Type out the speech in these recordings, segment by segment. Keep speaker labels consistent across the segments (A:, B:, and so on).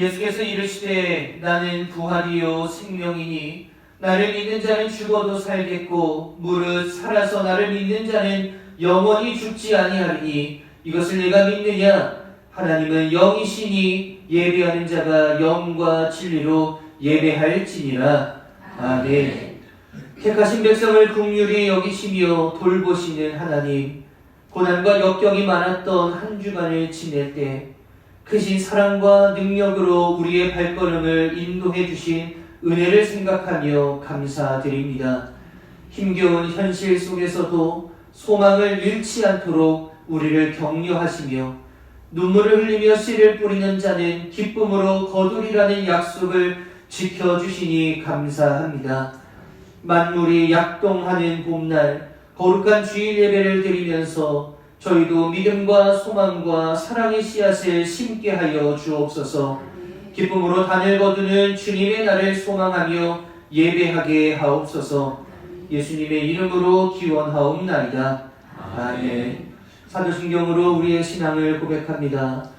A: 예수께서 이르시되 나는 부활이요 생명이니 나를 믿는 자는 죽어도 살겠고 무릇 살아서 나를 믿는 자는 영원히 죽지 아니하리니 이것을 내가 믿느냐? 하나님은 영이시니 예배하는 자가 영과 진리로 예배할지니라. 아멘. 택하신 백성을 긍휼히 여기시며 돌보시는 하나님, 고난과 역경이 많았던 한 주간을 지낼 때 크신 사랑과 능력으로 우리의 발걸음을 인도해 주신 은혜를 생각하며 감사드립니다. 힘겨운 현실 속에서도 소망을 잃지 않도록 우리를 격려하시며 눈물을 흘리며 씨를 뿌리는 자는 기쁨으로 거두리라는 약속을 지켜주시니 감사합니다. 만물이 약동하는 봄날 거룩한 주일 예배를 드리면서 저희도 믿음과 소망과 사랑의 씨앗을 심게 하여 주옵소서. 기쁨으로 단을 거두는 주님의 날을 소망하며 예배하게 하옵소서. 예수님의 이름으로 기원하옵나이다. 아멘. 사도신경으로 우리의 신앙을 고백합니다.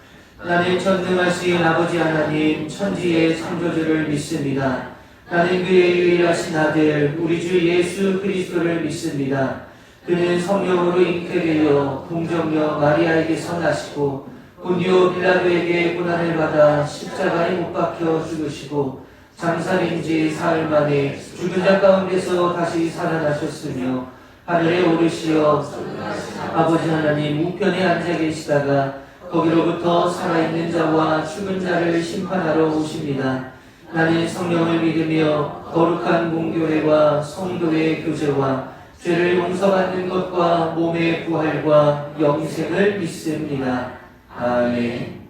A: 나는 전능하신 아버지 하나님 천지의 창조주를 믿습니다. 나는 그의 유일하신 아들 우리 주 예수 그리스도를 믿습니다. 그는 성령으로 잉태되어 동정녀 마리아에게서 나시고 본디오 빌라도에게 고난을 받아 십자가에 못 박혀 죽으시고 장사된 지 사흘 만에 죽은 자 가운데서 다시 살아나셨으며 하늘에 오르시어 아버지 하나님 우편에 앉아 계시다가 거기로부터 살아있는 자와 죽은 자를 심판하러 오십니다. 나는 성령을 믿으며 거룩한 공교회와 성도의 교제와 죄를 용서받는 것과 몸의 부활과 영생을 믿습니다. 아멘.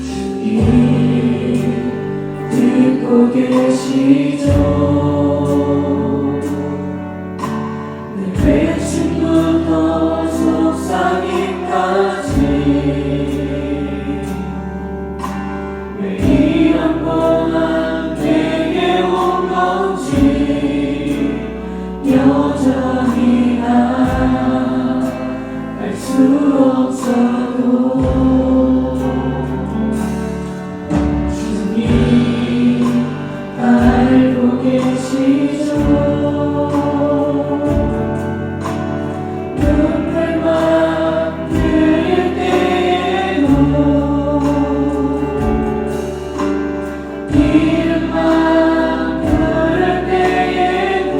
A: 주님 계시죠. 내 회심부터 속삭임까지 왜 이런 고난 내게 온 건지 여전히 난 알 수 없어도 주님 알고 계시죠. 눈물만 흘릴 때에도 이름만 부를 때에도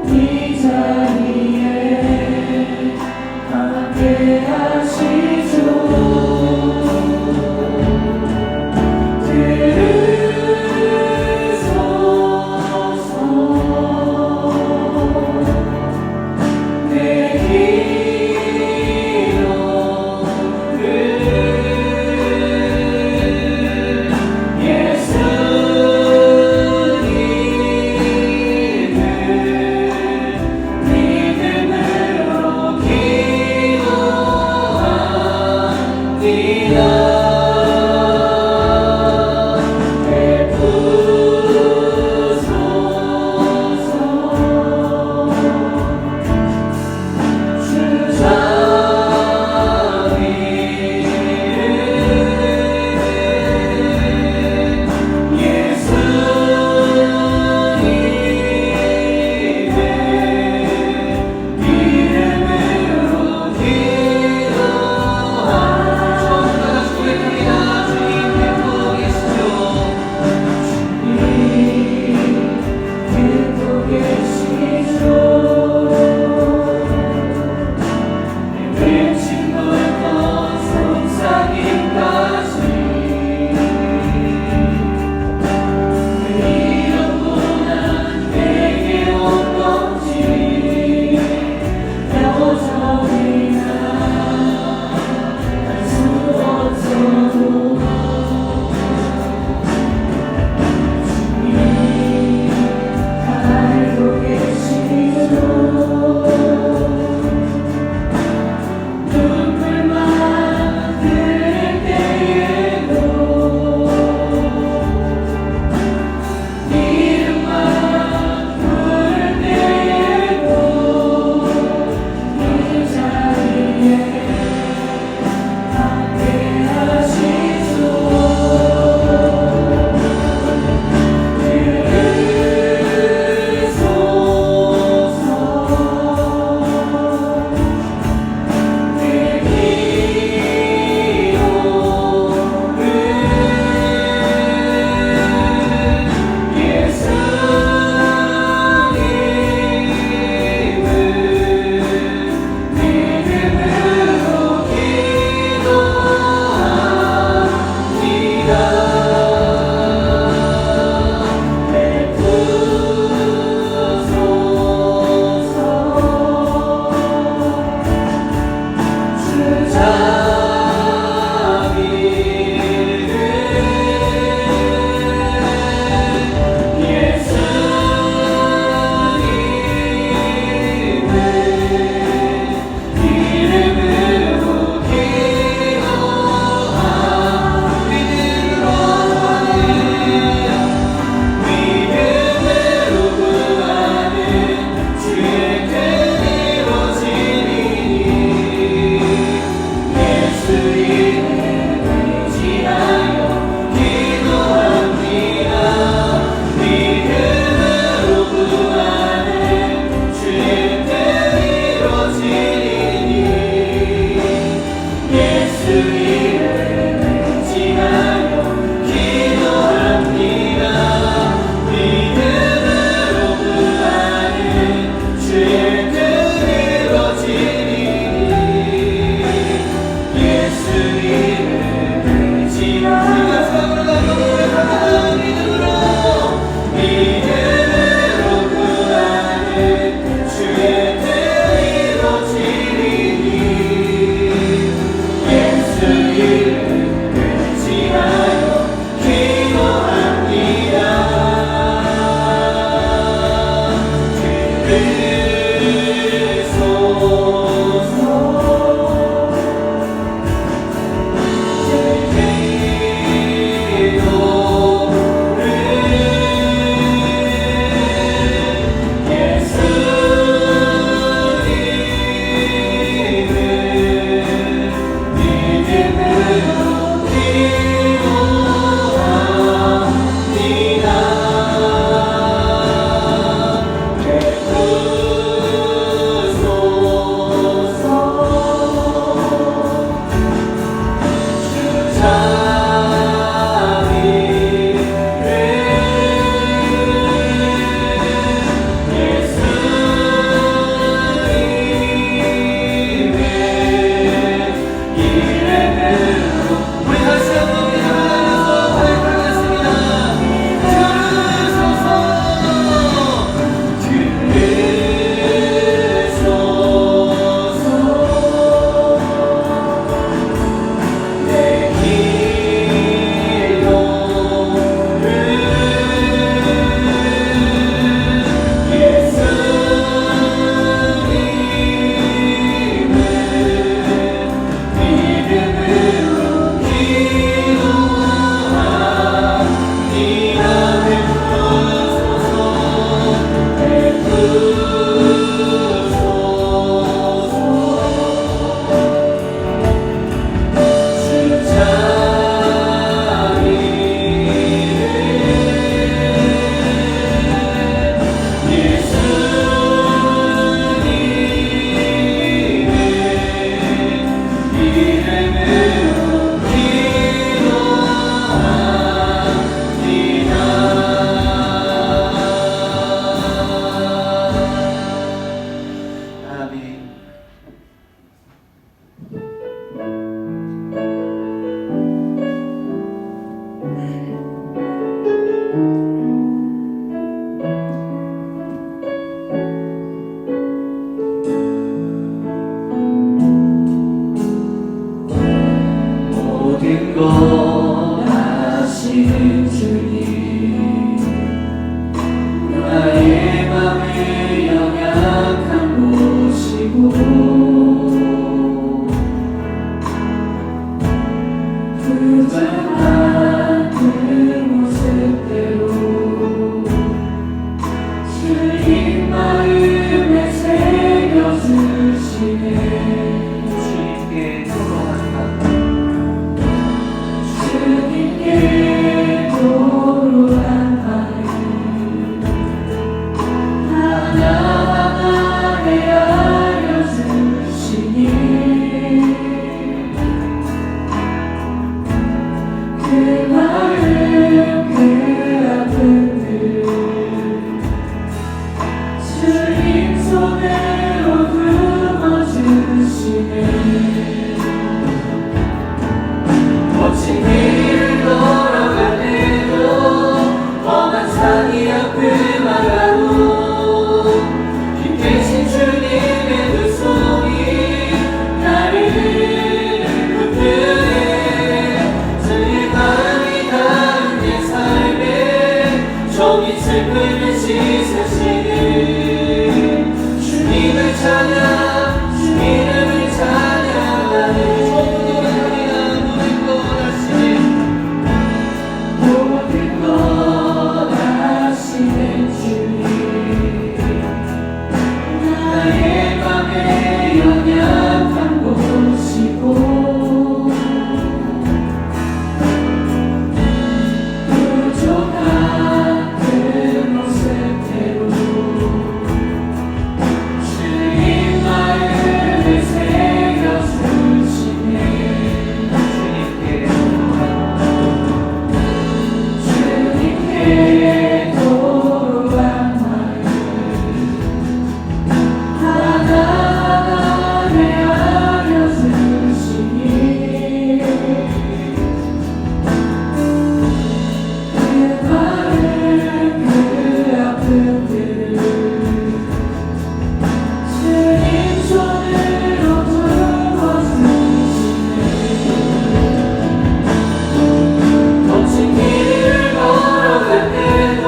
A: 이 자리에 함께 하시 모든 것 아시는 주님, 나의 맘을 연약한 곳이고 부족한 그 모습대로 주님 마음에 새겨주시네.
B: 주님께 토로한다.
A: 주님께 토로한 마음 하나하나 알려주시니 그 마음 그 아픔들 주님 손으로 품어주시네. 거친 길을 걸어갈 때도 험한 산이 앞을 막아도 힘 대신 주님의 두 손이 나를 붙드네. 주의 마음이 닿은 내 삶에 정이 슬픔을 씻으시네. 주님을 찬양, 주 이름을 찬양하네. 모든 것 아시는 주님, 나의 맘에 연약한 곳이고 부족한 그 모습대로 주님 마음을 새겨주시네. 주님께 토로한 마음 하나하나 알려주시니 그 마음 그 아픔들 주님 손으로 품어주시네. 거친 길을 걸어갈 때도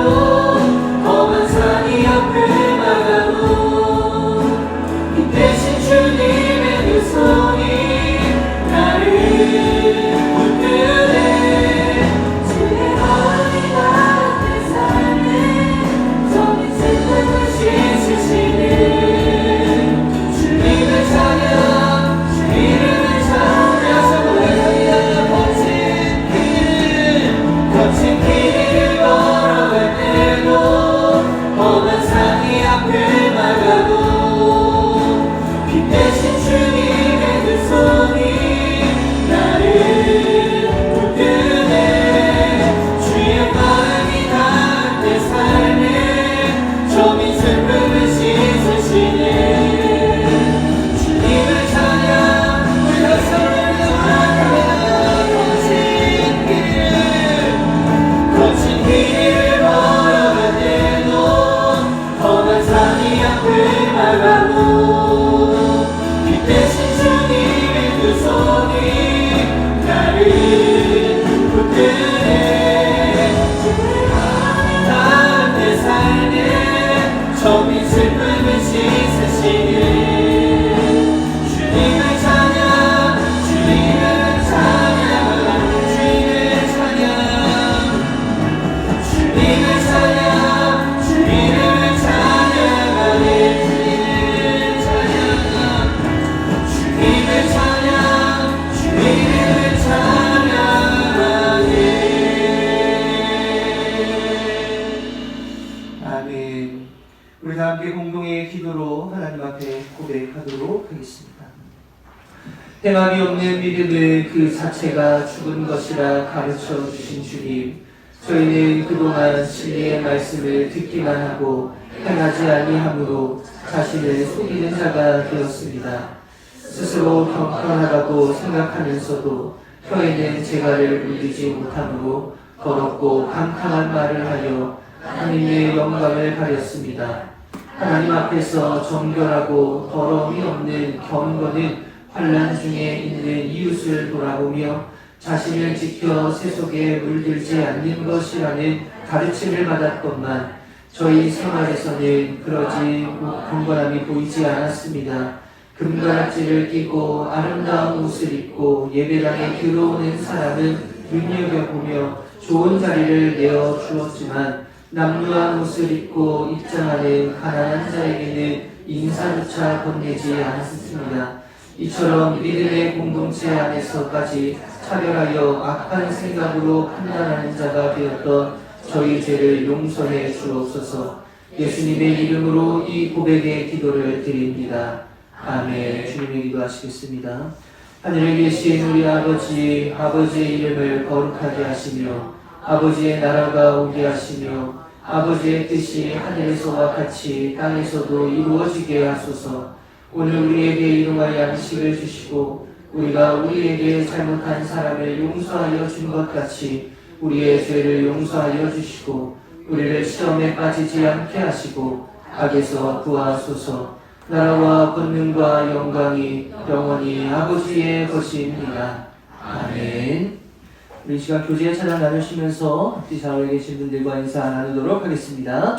A: 험한 산이 앞을 막아도 힘 대신 주님의 두 손이 나를 붙드네. 주의 마음이 닿은 내 삶에 정이 슬픔을 씻으시네. 주님을 찬양, 주 이름을 찬양하며 거친 길을 걸어갈 때도 험한 산이 앞을 막아도 빛 대신 주님의 두 손이 나를 붙드네. 주의 마음이 닿은 내 삶에 점인 슬픔을 씻으시네. 주님을 찬양, 우리 다시 한번 거친 길을 걸어갈 때도 험한 산이 앞을 막아도 빛 대신 주님의 두 손이 나를 붙드네. 주의 마음이 닿은 내 삶에 점인 슬픔을 씻으시네. 주님을 찬양, 주 이름을 찬양, 주님을 찬양, 주님을 찬양, 주 이름을 찬양하네. 주님을 찬양, 주 이름을 찬양하네.
B: 아멘. 우리 다 함께 공동의 기도로 하나님 앞에 고백하도록 하겠습니다. 행함이 없는 믿음은 그 자체가 죽은 것이라 가르쳐 주신 주님, 저희는 그동안 진리의 말씀을 듣기만 하고 행하지 아니함으로 자신을 속이는 자가 되었습니다. 스스로 경건하다고 생각하면서도 혀에는 재갈을 물리지 못함으로 더럽고 강탈한 말을 하여 하나님의 영광을 가렸습니다. 하나님 앞에서 정결하고 더러움이 없는 경건은 환난 중에 있는 이웃을 돌아보며 자신을 지켜 세속에 물들지 않는 것이라는 가르침을 받았건만 저희 생활에서는 그러지 경건함이 보이지 않았습니다. 금가락지를 끼고 아름다운 옷을 입고 예배당에 들어오는 사람은 눈여겨보며 좋은 자리를 내어 주었지만 남루한 옷을 입고 입장하는 가난한 자에게는 인사조차 건네지 않았습니다. 이처럼 믿음의 공동체 안에서까지 차별하여 악한 생각으로 판단하는 자가 되었던 저희 죄를 용서해 주옵소서. 예수님의 이름으로 이 고백의 기도를 드립니다. 아멘. 주님의 기도하시겠습니다. 하늘에 계신 우리 아버지, 아버지의 이름을 거룩하게 하시며 아버지의 나라가 오게 하시며 아버지의 뜻이 하늘에서와 같이 땅에서도 이루어지게 하소서. 오늘 우리에게 일용할 양식을 주시고 우리가 우리에게 잘못한 사람을 용서하여 준 것 같이 우리의 죄를 용서하여 주시고 우리를 시험에 빠지지 않게 하시고 악에서 구하소서. 나라와 권능과 영광이 영원히 아버지의 것입니다. 아멘. 우리 이 시간 교제의 찬양 나누시면서 앞뒤 좌우에 계신 분들과 인사 나누도록 하겠습니다.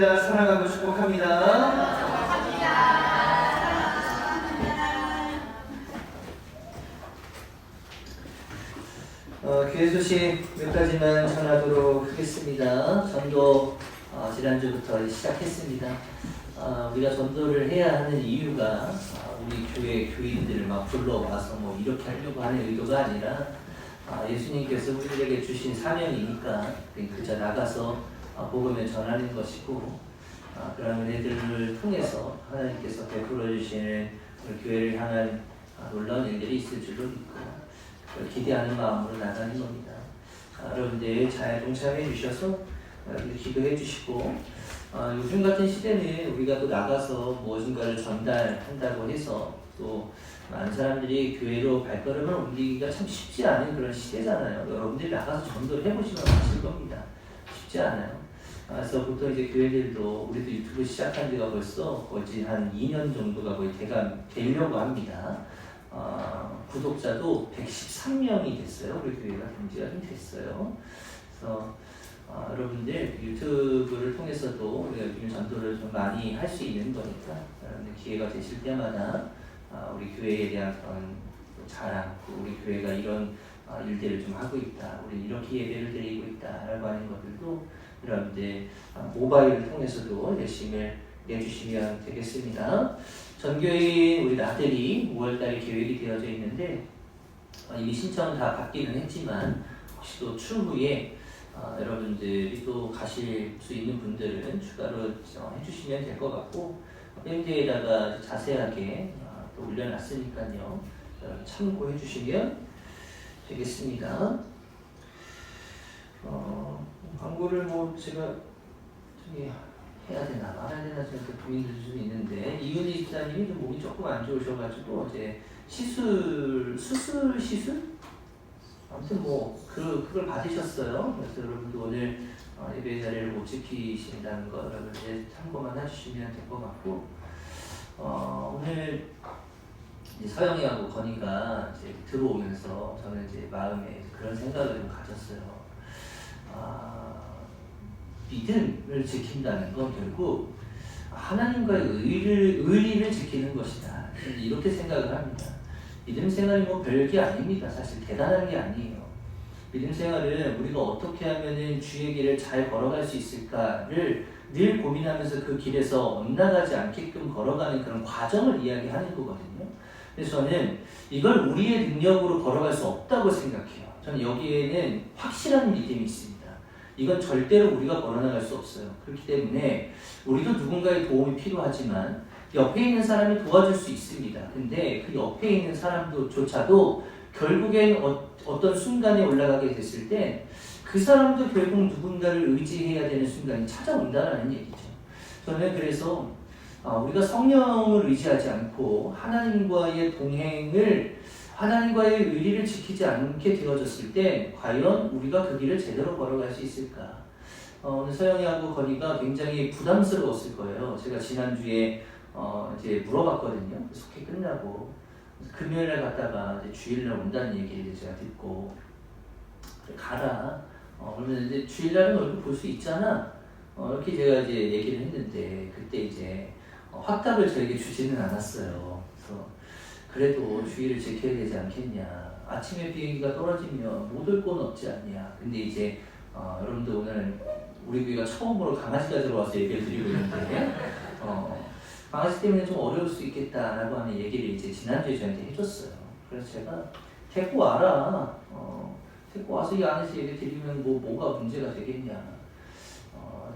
B: 사랑하고 축복합니다. 교회 소식 몇 가지만 전하도록 하겠습니다. 전도 지난주부터 시작했습니다. 우리가 전도를 해야 하는 이유가 우리 교회 교인들을 막 불러와서 뭐 이렇게 하려고 하는 의도가 아니라 예수님께서 우리에게 주신 사명이니까 그저 나가서 복음을 전하는 것이고 그런 은혜들을 통해서 하나님께서 베풀어 주시는 교회를 향한 놀라운 일들이 있을 줄로 믿고 기대하는 마음으로 나가는 겁니다. 여러분들 잘 동참해 주셔서 기도해 주시고 요즘 같은 시대는 우리가 또 나가서 무엇인가를 전달한다고 해서 또 많은 사람들이 교회로 발걸음을 옮기기가 참 쉽지 않은 그런 시대잖아요. 여러분들이 나가서 전도를 해보시면 아실 겁니다. 쉽지 않아요. 그래서 보통 이제 교회들도 우리도 유튜브 시작한 지가 벌써 거의 한 2년 정도가 거의 되려고 합니다. 구독자도 113명이 됐어요. 우리 교회가 된 지가 좀 됐어요. 그래서 여러분들 유튜브를 통해서도 우리가 요즘 전도를 좀 많이 할 수 있는 거니까 여러분들 기회가 되실 때마다 우리 교회에 대한 그런 자랑, 우리 교회가 이런
C: 일들을 좀 하고 있다. 우리 이렇게 예배를 드리고 있다라고 하는 것들도 여러분들 모바일을 통해서도 열심히 내주시면 되겠습니다. 전교인 우리 나들이 5월달에 계획이 되어져 있는데 이미 신청은 다 받기는 했지만 혹시 또 추후에 여러분들이 또 가실 수 있는 분들은 추가로 해주시면 될 것 같고 밴드에다가 자세하게 또 올려놨으니까요. 참고해 주시면 되겠습니다. 광고를 뭐 제가 저기 해야 되나 말아야 되나 좀 고민들 좀 있는데 이윤희 집사님이 좀 몸이 조금 안 좋으셔가지고 이제 수술 아무튼 뭐 그걸 받으셨어요. 그래서 여러분도 오늘 예배 자리를 못 지키신다는 거 여러분들 참고만 해주시면 될 것 같고 오늘 이제 서영이하고 건이가 이제 들어오면서 저는 이제 마음에 그런 생각을 좀 가졌어요. 믿음을 지킨다는 건 결국 하나님과의 의리를 지키는 것이다. 이렇게 생각을 합니다. 믿음 생활이 뭐 별게 아닙니다. 사실 대단한 게 아니에요. 믿음 생활은 우리가 어떻게 하면은 주의 길을 잘 걸어갈 수 있을까를 늘 고민하면서 그 길에서 엇나가지 않게끔 걸어가는 그런 과정을 이야기하는 거거든요. 그래서 저는 이걸 우리의 능력으로 걸어갈 수 없다고 생각해요. 저는 여기에는 확실한 믿음이 있습니다. 이건 절대로 우리가 걸어나갈 수 없어요. 그렇기 때문에 우리도 누군가의 도움이 필요하지만 옆에 있는 사람이 도와줄 수 있습니다. 근데 그 옆에 있는 사람조차도 결국엔 어떤 순간에 올라가게 됐을 때 그 사람도 결국 누군가를 의지해야 되는 순간이 찾아온다는 얘기죠. 저는 그래서 우리가 성령을 의지하지 않고 하나님과의 동행을 하나님과의 의리를 지키지 않게 되어졌을 때 과연 우리가 그 길을 제대로 걸어갈 수 있을까? 오늘 서영이하고 건이가 굉장히 부담스러웠을 거예요. 제가 지난주에 이제 물어봤거든요. 속회 끝나고 금요일날 갔다가 이제 주일날 온다는 얘기를 제가 듣고 그래, 가라. 그러면 이제 주일날은 얼굴 볼 수 있잖아. 이렇게 제가 이제 얘기를 했는데 그때 이제 확답을 저에게 주지는 않았어요. 그래서 그래도 주의를 지켜야 되지 않겠냐. 아침에 비행기가 떨어지면 못 올 건 없지 않냐. 근데 이제 여러분들 오늘 우리 교회가 처음으로 강아지가 들어와서 예배를 드리고 있는데 강아지 때문에 좀 어려울 수 있겠다라고 하는 얘기를 이제 지난주에 저한테 해줬어요. 그래서 제가 데리고 와라. 데리고 와서 이 안에서 예배 드리면 뭐가 문제가 되겠냐.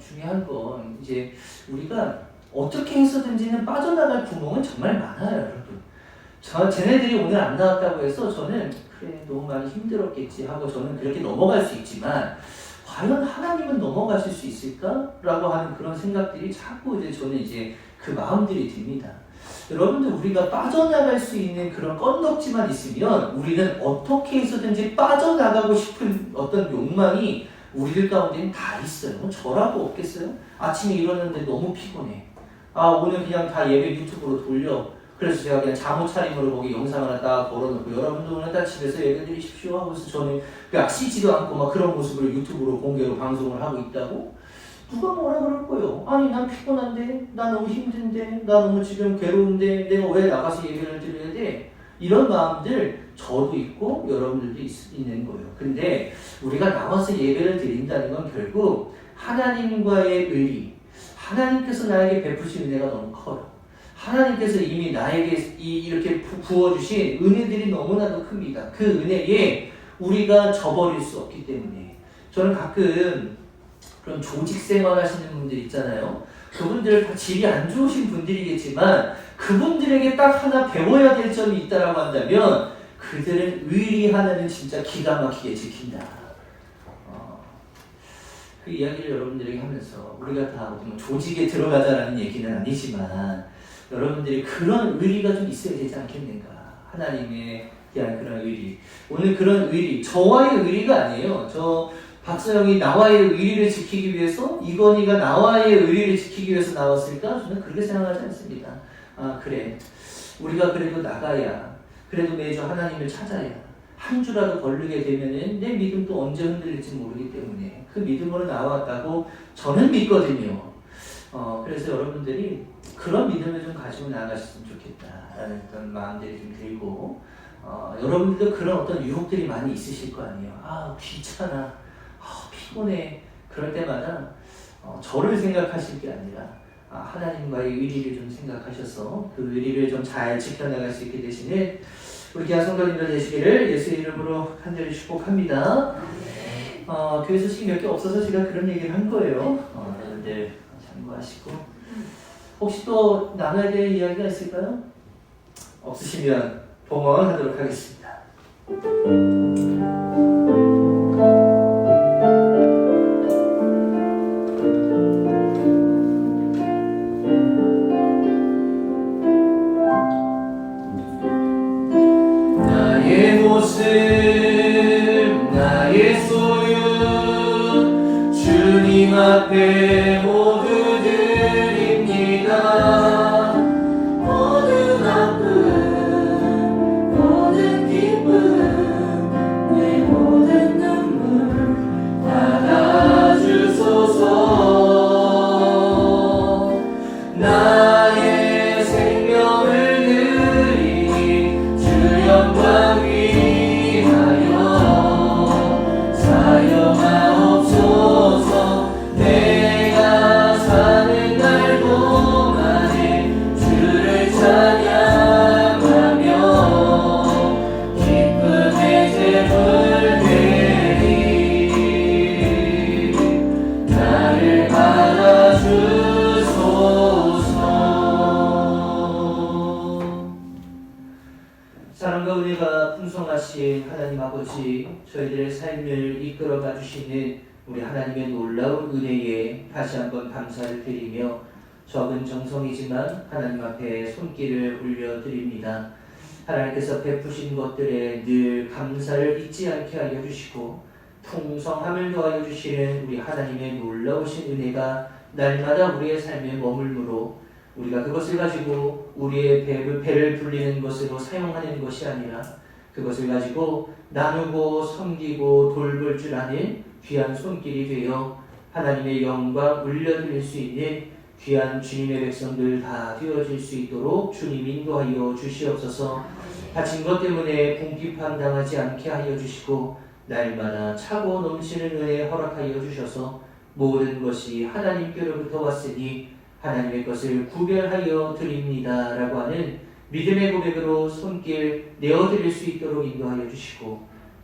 C: 중요한 건 이제 우리가 어떻게 해서든지는 빠져나갈 구멍은 정말 많아요, 여러분. 쟤네들이 오늘 안 나왔다고 해서 저는 그래 너무 많이 힘들었겠지 하고 저는 그렇게 넘어갈 수 있지만 과연 하나님은 넘어가실 수 있을까라고 하는 그런 생각들이 자꾸 이제 저는 이제 그 마음들이 듭니다. 여러분들 우리가 빠져나갈 수 있는 그런 건덕지만 있으면 우리는 어떻게 해서든지 빠져나가고 싶은 어떤 욕망이 우리들 가운데는 다 있어요. 저라도 없겠어요? 아침에 일어났는데 너무 피곤해. 오늘 그냥 다 예배 유튜브로 돌려. 그래서 제가 그냥 잠옷 차림으로 거기 영상 하나 딱 걸어놓고 여러분들 오늘 다 집에서 예배 드리십시오 하고 있어. 저는 그냥 쉬지도 않고 막 그런 모습을 유튜브로 공개로 방송을 하고 있다고? 누가 뭐라 그럴 거예요? 아니 난 피곤한데, 나 너무 힘든데, 나 너무 지금 괴로운데 내가 왜 나가서 예배를 드려야 돼? 이런 마음들 저도 있고 여러분들도 있는 거예요. 근데 우리가 나와서 예배를 드린다는 건 결국 하나님과의 의리, 하나님께서 나에게 베푸신 은혜가 너무 커요. 하나님께서 이미 나에게 이렇게 부어주신 은혜들이 너무나도 큽니다. 그 은혜에 우리가 저버릴 수 없기 때문에 저는 가끔 그런 조직 생활 하시는 분들 있잖아요. 그분들 다 질이 안 좋으신 분들이겠지만 그분들에게 딱 하나 배워야 될 점이 있다라고 한다면 그들은 의리 하나는 진짜 기가 막히게 지킨다. 그 이야기를 여러분들에게 하면서 우리가 다 조직에 들어가자라는 얘기는 아니지만 여러분들이 그런 의리가 좀 있어야 되지 않겠는가. 하나님에 대한 그런 의리. 오늘 그런 의리, 저와의 의리가 아니에요. 저 박서영이 나와의 의리를 지키기 위해서, 이건희가 나와의 의리를 지키기 위해서 나왔을까? 저는 그렇게 생각하지 않습니다. 그래. 우리가 그래도 나가야, 그래도 매주 하나님을 찾아야, 한 주라도 걸르게 되면은 내 믿음도 언제 흔들릴지 모르기 때문에 그 믿음으로 나왔다고 저는 믿거든요. 그래서 여러분들이 그런 믿음을 좀 가지고 나아가셨으면 좋겠다라는 그런 마음들이 좀 들고, 여러분들도 그런 어떤 유혹들이 많이 있으실 거 아니에요. 귀찮아, 피곤해. 그럴 때마다 저를 생각하실 게 아니라 하나님과의 의리를 좀 생각하셔서 그 의리를 좀 잘 지켜나갈 수 있게 되시는 우리 귀한 성도님들 되시기를 예수의 이름으로 간절히 축복합니다. 교회 소식이 몇 개 없어서 제가 그런 얘기를 한 거예요. 여러분들 참고하시고 혹시 또 나눠야 될 이야기가 있을까요? 없으시면 봉헌하도록 하겠습니다.
A: 나의 모습 나의 소유 주님 앞에 모두 드립니다. 모든 아픔 모든 기쁨 내 모든 눈물 받아주소서. 나의 생명을 드리니 주 영광 위하여 사용하옵소서. 내가 사는 날 동안에 주를 찬양하며 기쁨의 제물 되리. 나를 받아주소서.
C: 사랑과 은혜가 풍성하신 하나님 아버지, 저희들의 삶을 이끌어가 주시는 우리 하나님의 놀라운 은혜에 다시 한번 감사를 드리며 적은 정성이지만 하나님 앞에 손길을 올려드립니다. 하나님께서 베푸신 것들에 늘 감사를 잊지 않게 하여 주시고 풍성함을 더하여 주시는 우리 하나님의 놀라우신 은혜가 날마다 우리의 삶에 머물므로 우리가 그것을 가지고 우리의 배를 불리는 것으로 사용하는 것이 아니라 그것을 가지고 나누고 섬기고 돌볼 줄 아는 귀한 손길이 되어 하나님의 영광 올려드릴 수 있는 귀한 주님의 백성들 다 되어질 수 있도록 주님 인도하여 주시옵소서. 다친 것 때문에 궁핍함 당하지 않게 하여 주시고 날마다 차고 넘치는 은혜 허락하여 주셔서 모든 것이 하나님께로부터 왔으니 하나님의 것을 구별하여 드립니다 라고 하는 믿음의 고백으로 손길 내어드릴 수 있도록 인도하여 주시고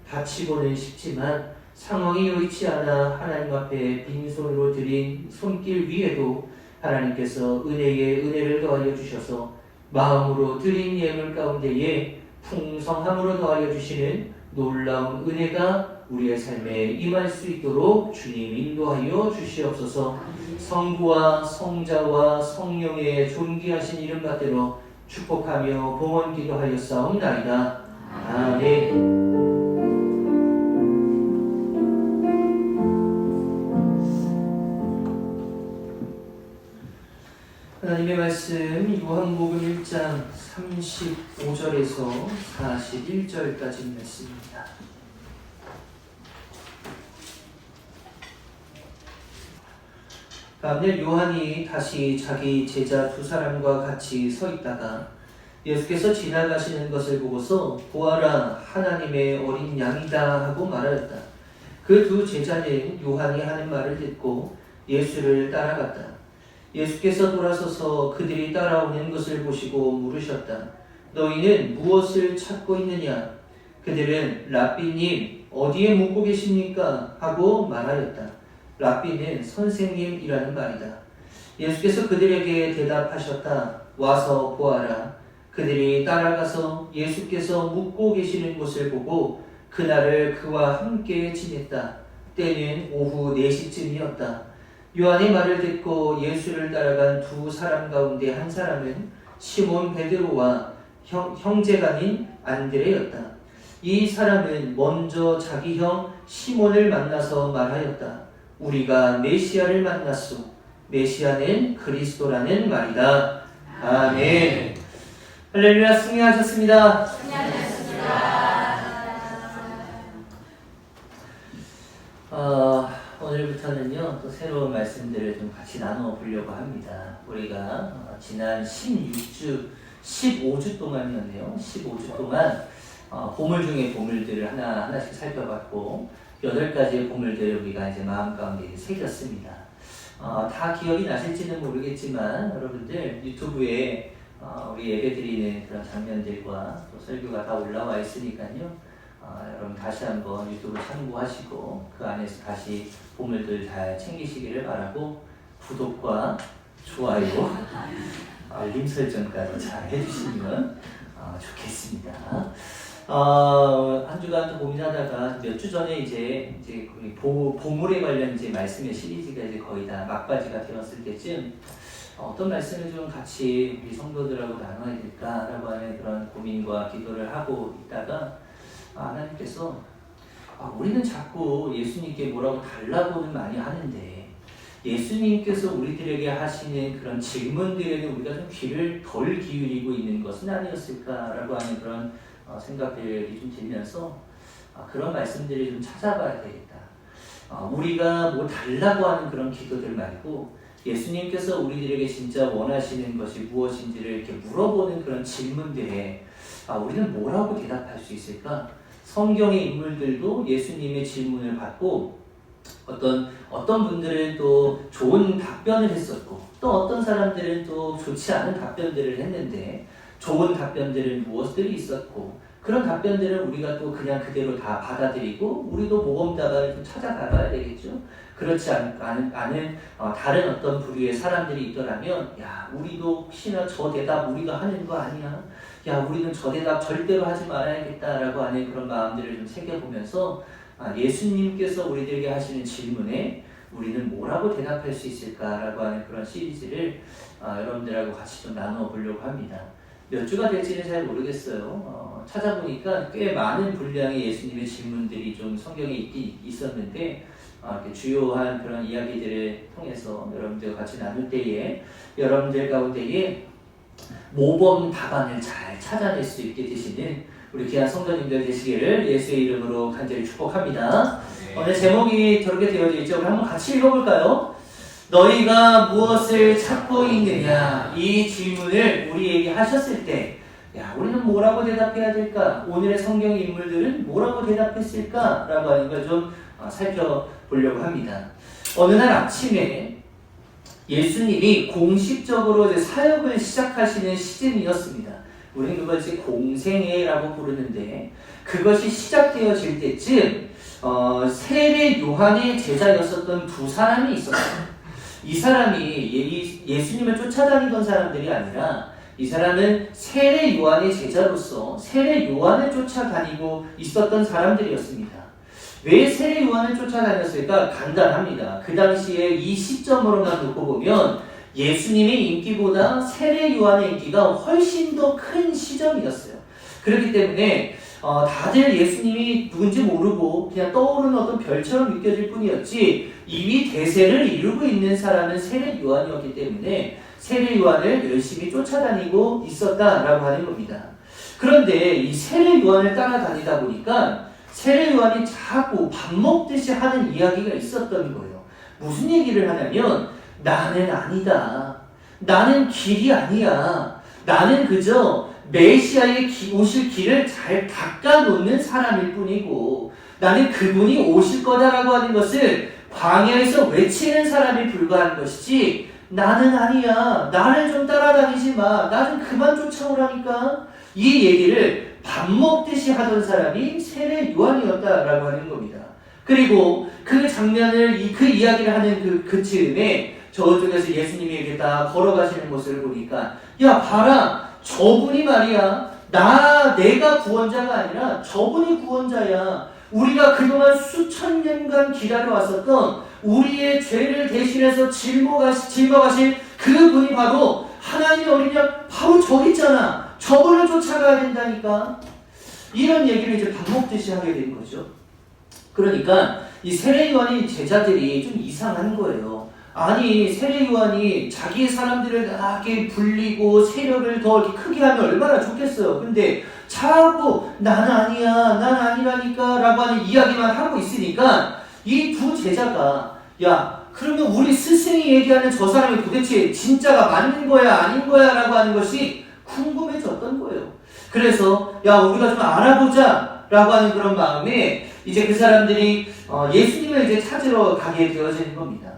C: 다치고는 싶지만 상황이 여의치 않아 하나님 앞에 빈손으로 드린 손길 위에도 하나님께서 은혜에 은혜를 더하여 주셔서 마음으로 드린 예물 가운데에 풍성함으로 더하여 주시는 놀라운 은혜가 우리의 삶에 임할 수 있도록 주님 인도하여 주시옵소서. 성부와 성자와 성령의 존귀하신 이름 받들어 축복하며 봉헌 기도하였사옵나이다. 아멘. 하나님의 말씀 요한복음 1장 35절에서 41절까지 말씀입니다. 다음날 요한이 다시 자기 제자 두 사람과 같이 서 있다가 예수께서 지나가시는 것을 보고서 보아라 하나님의 어린 양이다 하고 말하였다. 그 두 제자는 요한이 하는 말을 듣고 예수를 따라갔다. 예수께서 돌아서서 그들이 따라오는 것을 보시고 물으셨다. 너희는 무엇을 찾고 있느냐? 그들은 랍비님 어디에 묵고 계십니까? 하고 말하였다. 랍비는 선생님이라는 말이다. 예수께서 그들에게 대답하셨다. 와서 보아라. 그들이 따라가서 예수께서 묵고 계시는 곳을 보고 그날을 그와 함께 지냈다. 때는 오후 4시쯤이었다. 요한의 말을 듣고 예수를 따라간 두 사람 가운데 한 사람은 시몬 베드로와 형제간인 안드레였다. 이 사람은 먼저 자기 형 시몬을 만나서 말하였다. 우리가 메시아를 만났소. 메시아는 그리스도라는 말이다. 아멘. 할렐루야. 승리하셨습니다. 오늘부터는요 또 새로운 말씀들을 좀 같이 나누어 보려고 합니다. 우리가 지난 15주 동안이었네요. 15주 동안 보물 중에 보물들을 하나씩 살펴봤고 8가지의 보물들을 우리가 이제 마음 가운데 새겼습니다. 다 기억이 나실지는 모르겠지만 여러분들 유튜브에 우리 예배드리는 그런 장면들과 또 설교가 다 올라와 있으니까요. 여러분 다시 한번 유튜브 참고하시고 그 안에서 다시 보물들 잘 챙기시기를 바라고 구독과 좋아요, 알림 설정까지 잘 해주시면 좋겠습니다. 한 주간 또 고민하다가 몇 주 전에 이제 보물에 관련 이제 말씀의 시리즈가 이제 거의 다 막바지가 되었을 때쯤 어떤 말씀을 좀 같이 우리 성도들하고 나눠야 될까라고 하는 그런 고민과 기도를 하고 있다가 하나님께서 우리는 자꾸 예수님께 뭐라고 달라고는 많이 하는데 예수님께서 우리들에게 하시는 그런 질문들에는 우리가 좀 귀를 덜 기울이고 있는 것은 아니었을까라고 하는 그런 생각들이 좀 들면서 그런 말씀들을 좀 찾아봐야 되겠다. 우리가 뭐 달라고 하는 그런 기도들 말고 예수님께서 우리들에게 진짜 원하시는 것이 무엇인지를 이렇게 물어보는 그런 질문들에 우리는 뭐라고 대답할 수 있을까? 성경의 인물들도 예수님의 질문을 받고 어떤 분들은 또 좋은 답변을 했었고 또 어떤 사람들은 또 좋지 않은 답변들을 했는데 좋은 답변들은 무엇들이 있었고 그런 답변들은 우리가 또 그냥 그대로 다 받아들이고 우리도 모범답안을 좀 찾아가봐야 되겠죠. 그렇지 않은 다른 어떤 부류의 사람들이 있더라면 야 우리도 혹시나 저 대답 우리가 하는 거 아니야? 야 우리는 저 대답 절대로 하지 말아야겠다라고 하는 그런 마음들을 좀 새겨보면서 예수님께서 우리들에게 하시는 질문에 우리는 뭐라고 대답할 수 있을까라고 하는 그런 시리즈를 여러분들하고 같이 좀 나눠보려고 합니다. 몇 주가 될지는 잘 모르겠어요. 찾아보니까 꽤 많은 분량의 예수님의 질문들이 좀 성경에 있었는데 이렇게 주요한 그런 이야기들을 통해서 여러분들과 같이 나눌 때에 여러분들 가운데에 모범 답안을 잘 찾아낼 수 있게 되시는 우리 귀한 성도님들 되시기를 예수의 이름으로 간절히 축복합니다. 오늘 제목이 저렇게 되어져 있죠. 우리 한번 같이 읽어볼까요? 너희가 무엇을 찾고 있느냐? 이 질문을 우리에게 하셨을 때 야, 우리는 뭐라고 대답해야 될까? 오늘의 성경 인물들은 뭐라고 대답했을까? 라고 하는 걸 좀 살펴보려고 합니다. 어느 날 아침에 예수님이 공식적으로 이제 사역을 시작하시는 시즌이었습니다. 우리는 그걸 이제 공생애라고 부르는데 그것이 시작되어질 때쯤 세례 요한의 제자였었던 두 사람이 있었어요. 이 사람이 예수님을 쫓아다니던 사람들이 아니라 이 사람은 세례 요한의 제자로서 세례 요한을 쫓아다니고 있었던 사람들이었습니다. 왜 세례 요한을 쫓아다녔을까? 간단합니다. 그 당시에 이 시점으로만 놓고 보면 예수님의 인기보다 세례 요한의 인기가 훨씬 더 큰 시점이었어요. 그렇기 때문에 다들 예수님이 누군지 모르고 그냥 떠오르는 어떤 별처럼 느껴질 뿐이었지 이미 대세를 이루고 있는 사람은 세례 요한이었기 때문에 세례 요한을 열심히 쫓아다니고 있었다라고 하는 겁니다. 그런데 이 세례 요한을 따라다니다 보니까 세례 요한이 자꾸 밥 먹듯이 하는 이야기가 있었던 거예요. 무슨 얘기를 하냐면 나는 아니다. 나는 길이 아니야. 나는 그저 메시아의 오실 길을 잘 닦아놓는 사람일 뿐이고 나는 그분이 오실 거다라고 하는 것을 광야에서 외치는 사람이 불과한 것이지 나는 아니야. 나를 좀 따라다니지 마. 나 좀 그만 쫓아오라니까. 이 얘기를 밥 먹듯이 하던 사람이 세례 요한이었다라고 하는 겁니다. 그리고 그 장면을 그 이야기를 하는 그 즈음에 저쪽에서 예수님이 이렇게 딱 걸어가시는 모습을 보니까 야 봐라 저분이 말이야 내가 구원자가 아니라 저분이 구원자야. 우리가 그동안 수천 년간 기다려왔었던 우리의 죄를 대신해서 짊어가실 그분이 바로 하나님의 어린 양 바로 저기 있잖아. 저분을 쫓아가야 된다니까. 이런 얘기를 이제 밥 먹듯이 하게 된 거죠. 그러니까 이 세례 요한의 제자들이 좀 이상한 거예요. 아니 세례 요한이 자기의 사람들을 이렇게 불리고 세력을 더 이렇게 크게 하면 얼마나 좋겠어요. 근데 자꾸 난 아니야 난 아니라니까 라고 하는 이야기만 하고 있으니까 이 두 제자가 야 그러면 우리 스승이 얘기하는 저 사람이 도대체 진짜가 맞는 거야 아닌 거야 라고 하는 것이 궁금해졌던 거예요. 그래서 야 우리가 좀 알아보자 라고 하는 그런 마음에 이제 그 사람들이 예수님을 이제 찾으러 가게 되어지는 겁니다.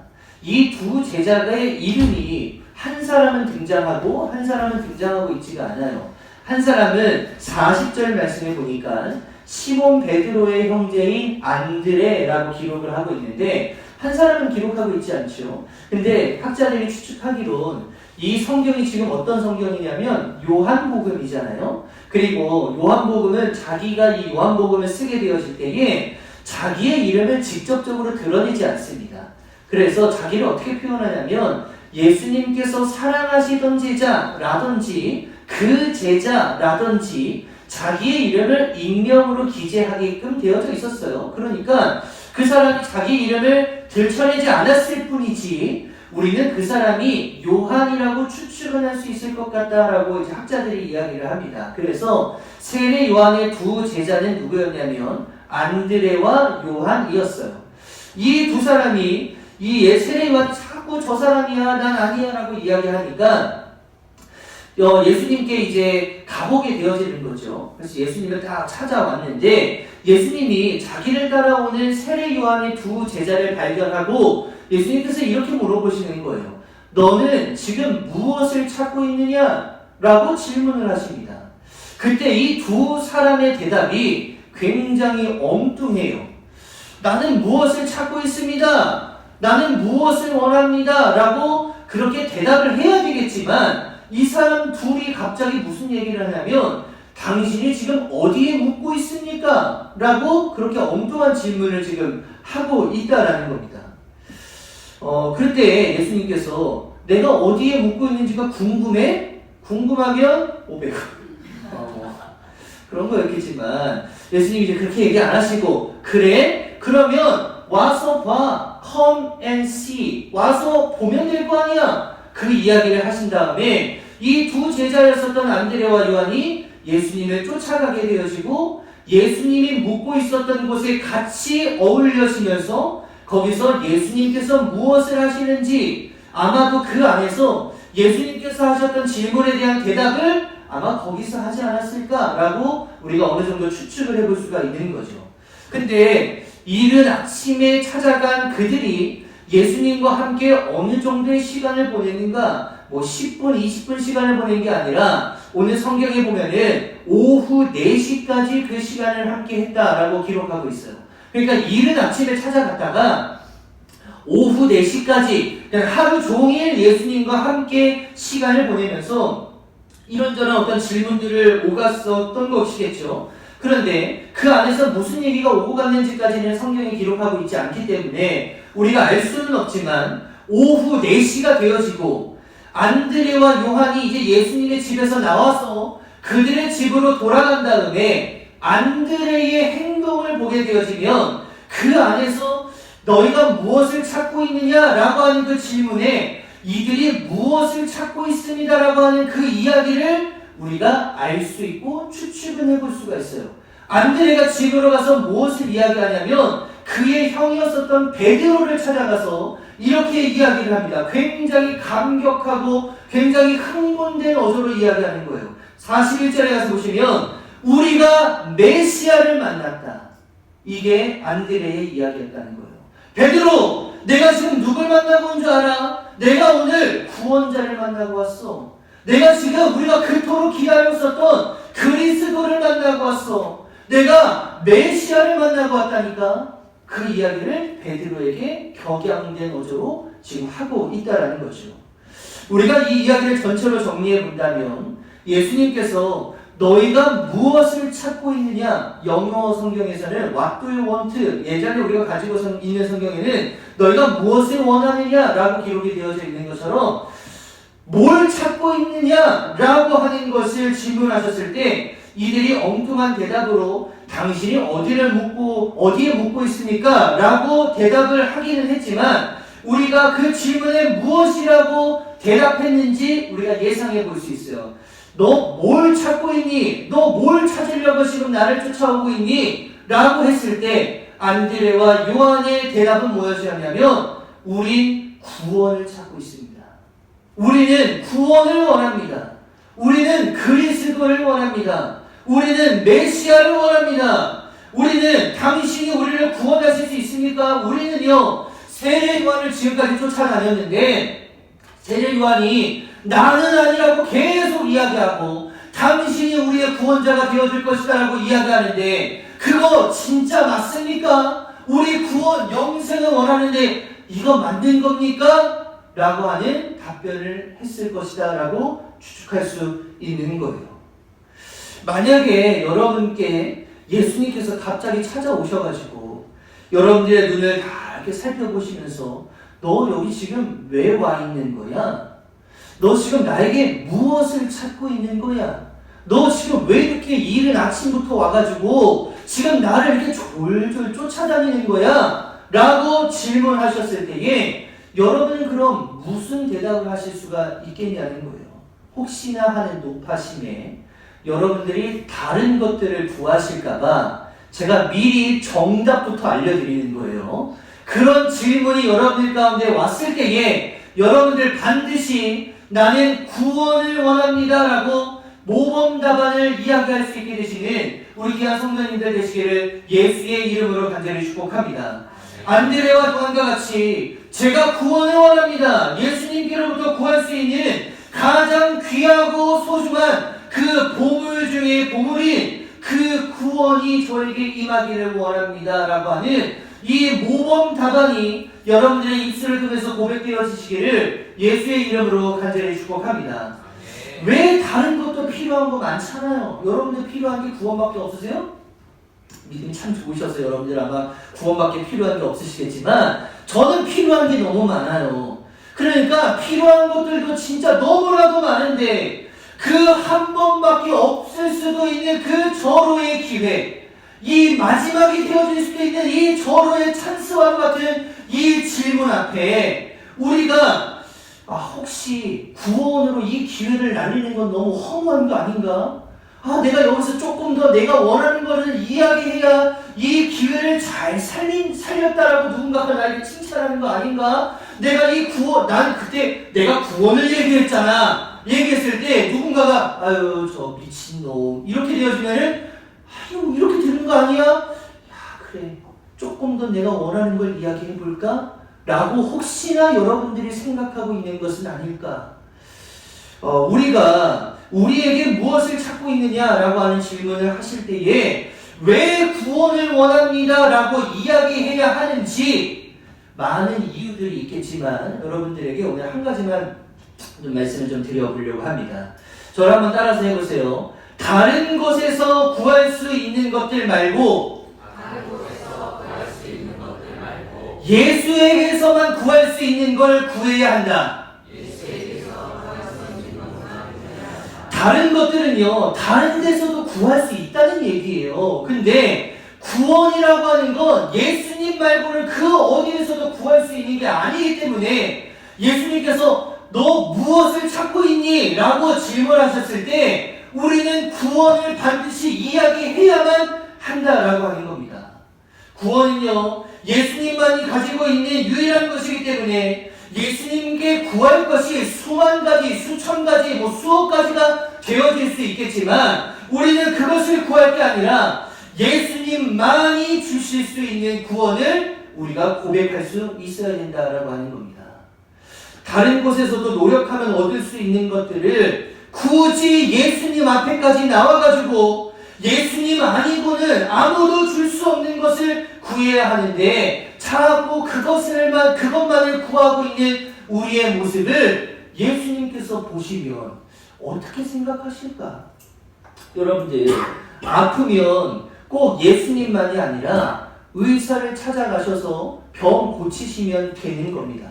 C: 이 두 제자의 이름이 한 사람은 등장하고 한 사람은 등장하고 있지가 않아요. 한 사람은 40절 말씀에 보니까 시몬 베드로의 형제인 안드레라고 기록을 하고 있는데 한 사람은 기록하고 있지 않죠. 근데 학자들이 추측하기론 이 성경이 지금 어떤 성경이냐면 요한복음이잖아요. 그리고 요한복음은 자기가 이 요한복음을 쓰게 되어질 때에 자기의 이름을 직접적으로 드러내지 않습니다. 그래서 자기를 어떻게 표현하냐면 예수님께서 사랑하시던 제자라든지 그 제자라든지 자기의 이름을 익명으로 기재하게끔 되어져 있었어요. 그러니까 그 사람이 자기 이름을 들춰내지 않았을 뿐이지 우리는 그 사람이 요한이라고 추측은 할 수 있을 것 같다라고 이제 학자들이 이야기를 합니다. 그래서 세례 요한의 두 제자는 누구였냐면 안드레와 요한이었어요. 이 두 사람이 이 세례 요한이 자꾸 저 사람이야 난 아니야 라고 이야기하니까 예수님께 이제 가보게 되어지는 거죠. 그래서 예수님을 딱 찾아왔는데 예수님이 자기를 따라오는 세례 요한의 두 제자를 발견하고 예수님께서 이렇게 물어보시는 거예요. 너는 지금 무엇을 찾고 있느냐? 라고 질문을 하십니다. 그때 이 두 사람의 대답이 굉장히 엉뚱해요. 나는 무엇을 찾고 있습니다. 나는 무엇을 원합니다. 라고 그렇게 대답을 해야 되겠지만 이 사람 둘이 갑자기 무슨 얘기를 하냐면 당신이 지금 어디에 묵고 있습니까? 라고 그렇게 엉뚱한 질문을 지금 하고 있다라는 겁니다. 그럴 때 예수님께서 내가 어디에 묵고 있는지가 궁금해? 궁금하면 500원. 그런 거였겠지만 예수님이 이제 그렇게 얘기 안 하시고 그래? 그러면 와서 봐. Come and see. 와서 보면 될 거 아니야. 그 이야기를 하신 다음에 이 두 제자였었던 안드레와 요한이 예수님을 쫓아가게 되어지고 예수님이 묵고 있었던 곳에 같이 어울려지면서 거기서 예수님께서 무엇을 하시는지 아마도 그 안에서 예수님께서 하셨던 질문에 대한 대답을 아마 거기서 하지 않았을까라고 우리가 어느 정도 추측을 해볼 수가 있는 거죠. 근데 이른 아침에 찾아간 그들이 예수님과 함께 어느 정도의 시간을 보냈는가? 10분, 20분 시간을 보낸 게 아니라 오늘 성경에 보면은 오후 4시까지 그 시간을 함께 했다라고 기록하고 있어요. 그러니까 이른 아침에 찾아갔다가 오후 4시까지 그냥 하루 종일 예수님과 함께 시간을 보내면서 이런저런 어떤 질문들을 오갔었던 것이겠죠. 그런데 그 안에서 무슨 얘기가 오고 갔는지까지는 성경에 기록하고 있지 않기 때문에 우리가 알 수는 없지만 오후 4시가 되어지고 안드레와 요한이 이제 예수님의 집에서 나와서 그들의 집으로 돌아간 다음에 안드레의 행동을 보게 되어지면 그 안에서 너희가 무엇을 찾고 있느냐라고 하는 그 질문에 이들이 무엇을 찾고 있습니다라고 하는 그 이야기를 우리가 알 수 있고 추측은 해볼 수가 있어요. 안드레가 집으로 가서 무엇을 이야기하냐면 그의 형이었었던 베드로를 찾아가서 이렇게 이야기를 합니다. 굉장히 감격하고 굉장히 흥분된 어조로 이야기하는 거예요. 41절에 가서 보시면 우리가 메시아를 만났다. 이게 안드레의 이야기였다는 거예요. 베드로, 내가 지금 누굴 만나고 온 줄 알아? 내가 오늘 구원자를 만나고 왔어. 내가 지금 우리가 그토록 기다렸었던 그리스도를 만나고 왔어. 내가 메시아를 만나고 왔다니까. 그 이야기를 베드로에게 격양된 어조로 지금 하고 있다라는 거죠. 우리가 이 이야기를 전체로 정리해 본다면 예수님께서 너희가 무엇을 찾고 있느냐? 영어 성경에서는 What do you want? 예전에 우리가 가지고 있는 성경에는 너희가 무엇을 원하느냐라고 기록이 되어져 있는 것처럼 뭘 찾고 있느냐라고 하는 것을 질문하셨을 때 이들이 엉뚱한 대답으로 당신이 어디에 묵고 있습니까? 라고 대답을 하기는 했지만 우리가 그 질문에 무엇이라고 대답했는지 우리가 예상해 볼 수 있어요. 너 뭘 찾고 있니? 너 뭘 찾으려고 지금 나를 쫓아오고 있니? 라고 했을 때 안드레와 요한의 대답은 무엇이었냐면 우린 구원을 찾고 있습니다. 우리는 구원을 원합니다. 우리는 그리스도를 원합니다. 우리는 메시아를 원합니다. 우리는 당신이 우리를 구원하실 수 있습니까? 우리는요, 세례 요한을 지금까지 쫓아다녔는데 세례 요한이 나는 아니라고 계속 이야기하고 당신이 우리의 구원자가 되어줄 것이다 라고 이야기하는데 그거 진짜 맞습니까? 우리 구원, 영생을 원하는데 이거 맞는 겁니까? 라고 하는 답변을 했을 것이다 라고 추측할 수 있는 거예요. 만약에 여러분께 예수님께서 갑자기 찾아오셔가지고 여러분들의 눈을 다 이렇게 살펴보시면서 너 여기 지금 왜 와 있는 거야? 너 지금 나에게 무엇을 찾고 있는 거야? 너 지금 왜 이렇게 이른 아침부터 와가지고 지금 나를 이렇게 졸졸 쫓아다니는 거야? 라고 질문하셨을 때에 여러분은 그럼 무슨 대답을 하실 수가 있겠냐는 거예요. 혹시나 하는 높아심에 여러분들이 다른 것들을 구하실까봐 제가 미리 정답부터 알려드리는 거예요. 그런 질문이 여러분들 가운데 왔을 때에 여러분들 반드시 나는 구원을 원합니다 라고 모범 답안을 이야기할 수 있게 되시는 우리 귀한 성도님들 되시기를 예수의 이름으로 간절히 축복합니다. 안드레와 요한과 같이 제가 구원을 원합니다. 예수님께로부터 구할 수 있는 가장 귀하고 소중한 그 보물 중에 보물인 그 구원이 저에게 임하기를 원합니다 라고 하는 이 모범 답안이 여러분들의 입술을 통해서 고백되어지시기를 예수의 이름으로 간절히 축복합니다. 왜 다른 것도 필요한 거 많잖아요. 여러분들 필요한 게 구원밖에 없으세요? 믿음이 참 좋으셔서 여러분들 아마 구원밖에 필요한 게 없으시겠지만 저는 필요한 게 너무 많아요. 그러니까 필요한 것들도 진짜 너무나도 많은데 그 한 번밖에 없을 수도 있는 그 절호의 기회, 이 마지막이 되어질 수도 있는 이 절호의 찬스와 같은 이 질문 앞에 우리가 혹시 구원으로 이 기회를 날리는 건 너무 허무한 거 아닌가? 내가 여기서 조금 더 내가 원하는 것을 이야기해야 이 기회를 잘 살렸다라고 누군가가 나에게 칭찬하는 거 아닌가? 내가 이 구원, 난 그때 내가 구원을 얘기했을 때 누군가가 아유 저 미친놈 이렇게 되어지면은 아유 이렇게 되는 거 아니야? 야 그래 조금 더 내가 원하는 걸 이야기해 볼까? 라고 혹시나 여러분들이 생각하고 있는 것은 아닐까? 우리가 우리에게 무엇을 찾고 있느냐라고 하는 질문을 하실 때에 왜 구원을 원합니다 라고 이야기해야 하는지 많은 이유들이 있겠지만 여러분들에게 오늘 한 가지만 좀 말씀을 좀 드려보려고 합니다. 저를 한번 따라서 해보세요. 다른 곳에서 구할 수 있는 것들 말고 예수에게서만 구할 수 있는 걸 구해야 한다. 다른 것들은요, 다른 데서도 구할 수 있다는 얘기예요. 근데 구원이라고 하는 건 예수님 말고는 그 어디에서도 구할 수 있는 게 아니기 때문에 예수님께서 너 무엇을 찾고 있니? 라고 질문하셨을 때 우리는 구원을 반드시 이야기해야만 한다라고 하는 겁니다. 구원은요, 예수님만이 가지고 있는 유일한 것이기 때문에 예수님께 구할 것이 수만 가지, 수천 가지, 수억 가지가 되어질 수 있겠지만 우리는 그것을 구할 게 아니라 예수님만이 주실 수 있는 구원을 우리가 고백할 수 있어야 된다라고 하는 겁니다. 다른 곳에서도 노력하면 얻을 수 있는 것들을 굳이 예수님 앞에까지 나와가지고 예수님 아니고는 아무도 줄 수 없는 것을 구해야 하는데 자꾸 그것만을 구하고 있는 우리의 모습을 예수님께서 보시면 어떻게 생각하실까? 여러분들 아프면 꼭 예수님만이 아니라 의사를 찾아가셔서 병 고치시면 되는 겁니다.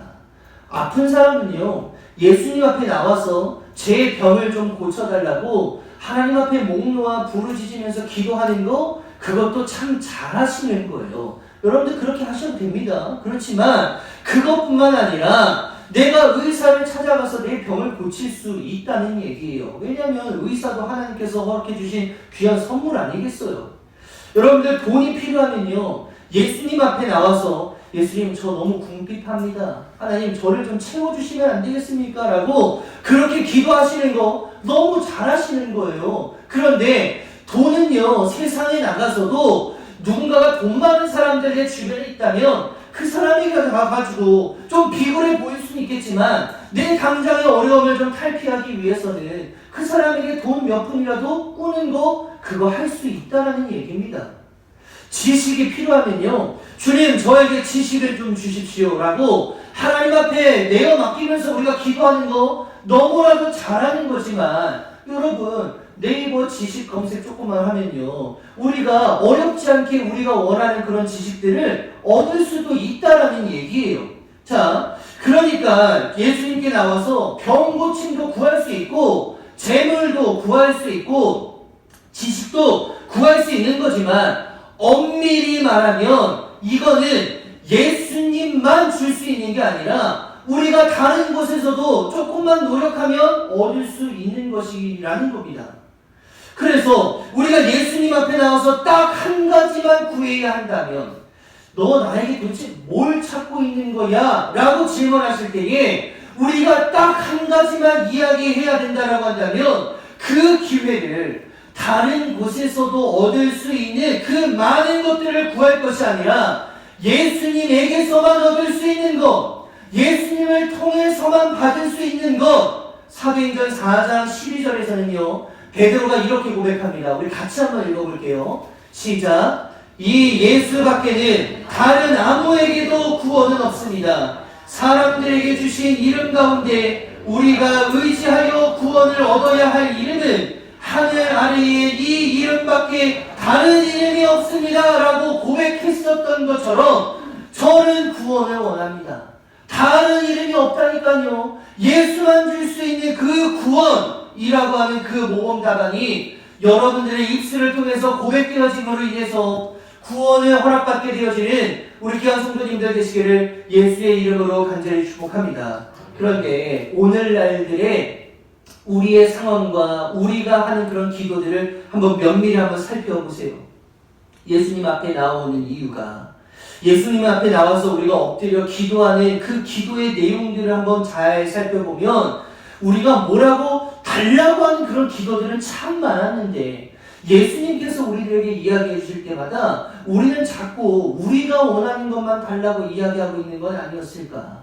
C: 아픈 사람은요, 예수님 앞에 나와서 제 병을 좀 고쳐달라고 하나님 앞에 목 놓아 부르짖으면서 기도하는 거, 그것도 참 잘하시는 거예요. 여러분들 그렇게 하셔도 됩니다. 그렇지만 그것뿐만 아니라 내가 의사를 찾아가서 내 병을 고칠 수 있다는 얘기예요. 왜냐하면 의사도 하나님께서 허락해 주신 귀한 선물 아니겠어요? 여러분들 돈이 필요하면요, 예수님 앞에 나와서 예수님 저 너무 궁핍합니다. 하나님 저를 좀 채워주시면 안 되겠습니까? 라고 그렇게 기도하시는 거 너무 잘하시는 거예요. 그런데 돈은요, 세상에 나가서도 누군가가 돈 많은 사람들의 주변에 있다면 그 사람이 가가지고 좀 비굴해 보일 수는 있겠지만 내 당장의 어려움을 좀 탈피하기 위해서는 그 사람에게 돈 몇 푼이라도 꾸는 거 그거 할 수 있다라는 얘기입니다. 지식이 필요하면요, 주님 저에게 지식을 좀 주십시오라고 하나님 앞에 내어 맡기면서 우리가 기도하는 거 너무나도 잘하는 거지만, 여러분 네이버 지식 검색 조금만 하면요, 우리가 어렵지 않게 우리가 원하는 그런 지식들을 얻을 수도 있다라는 얘기예요. 자, 그러니까 예수님께 나와서 병 고침도 구할 수 있고 재물도 구할 수 있고 지식도 구할 수 있는 거지만, 엄밀히 말하면 이거는 예수님만 줄 수 있는 게 아니라 우리가 다른 곳에서도 조금만 노력하면 얻을 수 있는 것이라는 겁니다. 그래서 우리가 예수님 앞에 나와서 딱 한 가지만 구해야 한다면, 너 나에게 도대체 뭘 찾고 있는 거야? 라고 질문하실 때에 우리가 딱 한 가지만 이야기해야 된다라고 한다면, 그 기회를 다른 곳에서도 얻을 수 있는 그 많은 것들을 구할 것이 아니라 예수님에게서만 얻을 수 있는 것, 예수님을 통해서만 받을 수 있는 것. 사도행전 4장 12절에서는요 베드로가 이렇게 고백합니다. 우리 같이 한번 읽어볼게요. 시작. 이 예수 밖에는 다른 아무에게도 구원은 없습니다. 사람들에게 주신 이름 가운데 우리가 의지하여 구원을 얻어야 할 이름은 하늘 아래에 이 이름밖에 다른 이름이 없습니다 라고 고백했었던 것처럼 저는 구원을 원합니다. 다른 이름이 없다니까요. 예수만 줄 수 있는 그 구원이라고 하는 그 모범답안이 여러분들의 입술을 통해서 고백되어짐으로 인해서 구원을 허락받게 되어지는 우리 귀한 성도님들 되시기를 예수의 이름으로 간절히 축복합니다. 그런데 오늘날들의 우리의 상황과 우리가 하는 그런 기도들을 한번 면밀히 한번 살펴보세요. 예수님 앞에 나오는 이유가, 예수님 앞에 나와서 우리가 엎드려 기도하는 그 기도의 내용들을 한번 잘 살펴보면 우리가 뭐라고 달라고 하는 그런 기도들은 참 많았는데, 예수님께서 우리들에게 이야기해 주실 때마다 우리는 자꾸 우리가 원하는 것만 달라고 이야기하고 있는 건 아니었을까?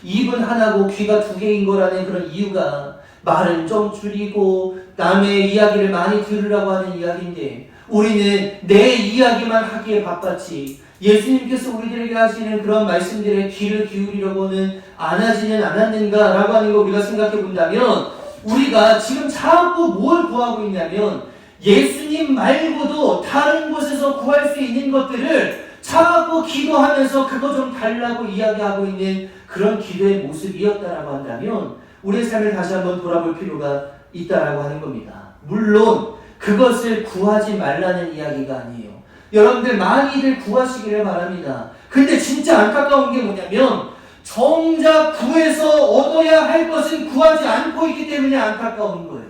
C: 입은 하나고 귀가 두 개인 거라는 그런 이유가 말은 좀 줄이고 남의 이야기를 많이 들으라고 하는 이야기인데, 우리는 내 이야기만 하기에 바빴지 예수님께서 우리들에게 하시는 그런 말씀들에 귀를 기울이려고는 안 하지는 않았는가라고 하는 거 우리가 생각해 본다면, 우리가 지금 자꾸 뭘 구하고 있냐면 예수님 말고도 다른 곳에서 구할 수 있는 것들을 자꾸 기도하면서 그거 좀 달라고 이야기하고 있는 그런 기도의 모습이었다라고 한다면 우리의 삶을 다시 한번 돌아볼 필요가 있다라고 하는 겁니다. 물론 그것을 구하지 말라는 이야기가 아니에요. 여러분들 많이들 구하시기를 바랍니다. 근데 진짜 안타까운 게 뭐냐면 정작 구해서 얻어야 할 것은 구하지 않고 있기 때문에 안타까운 거예요.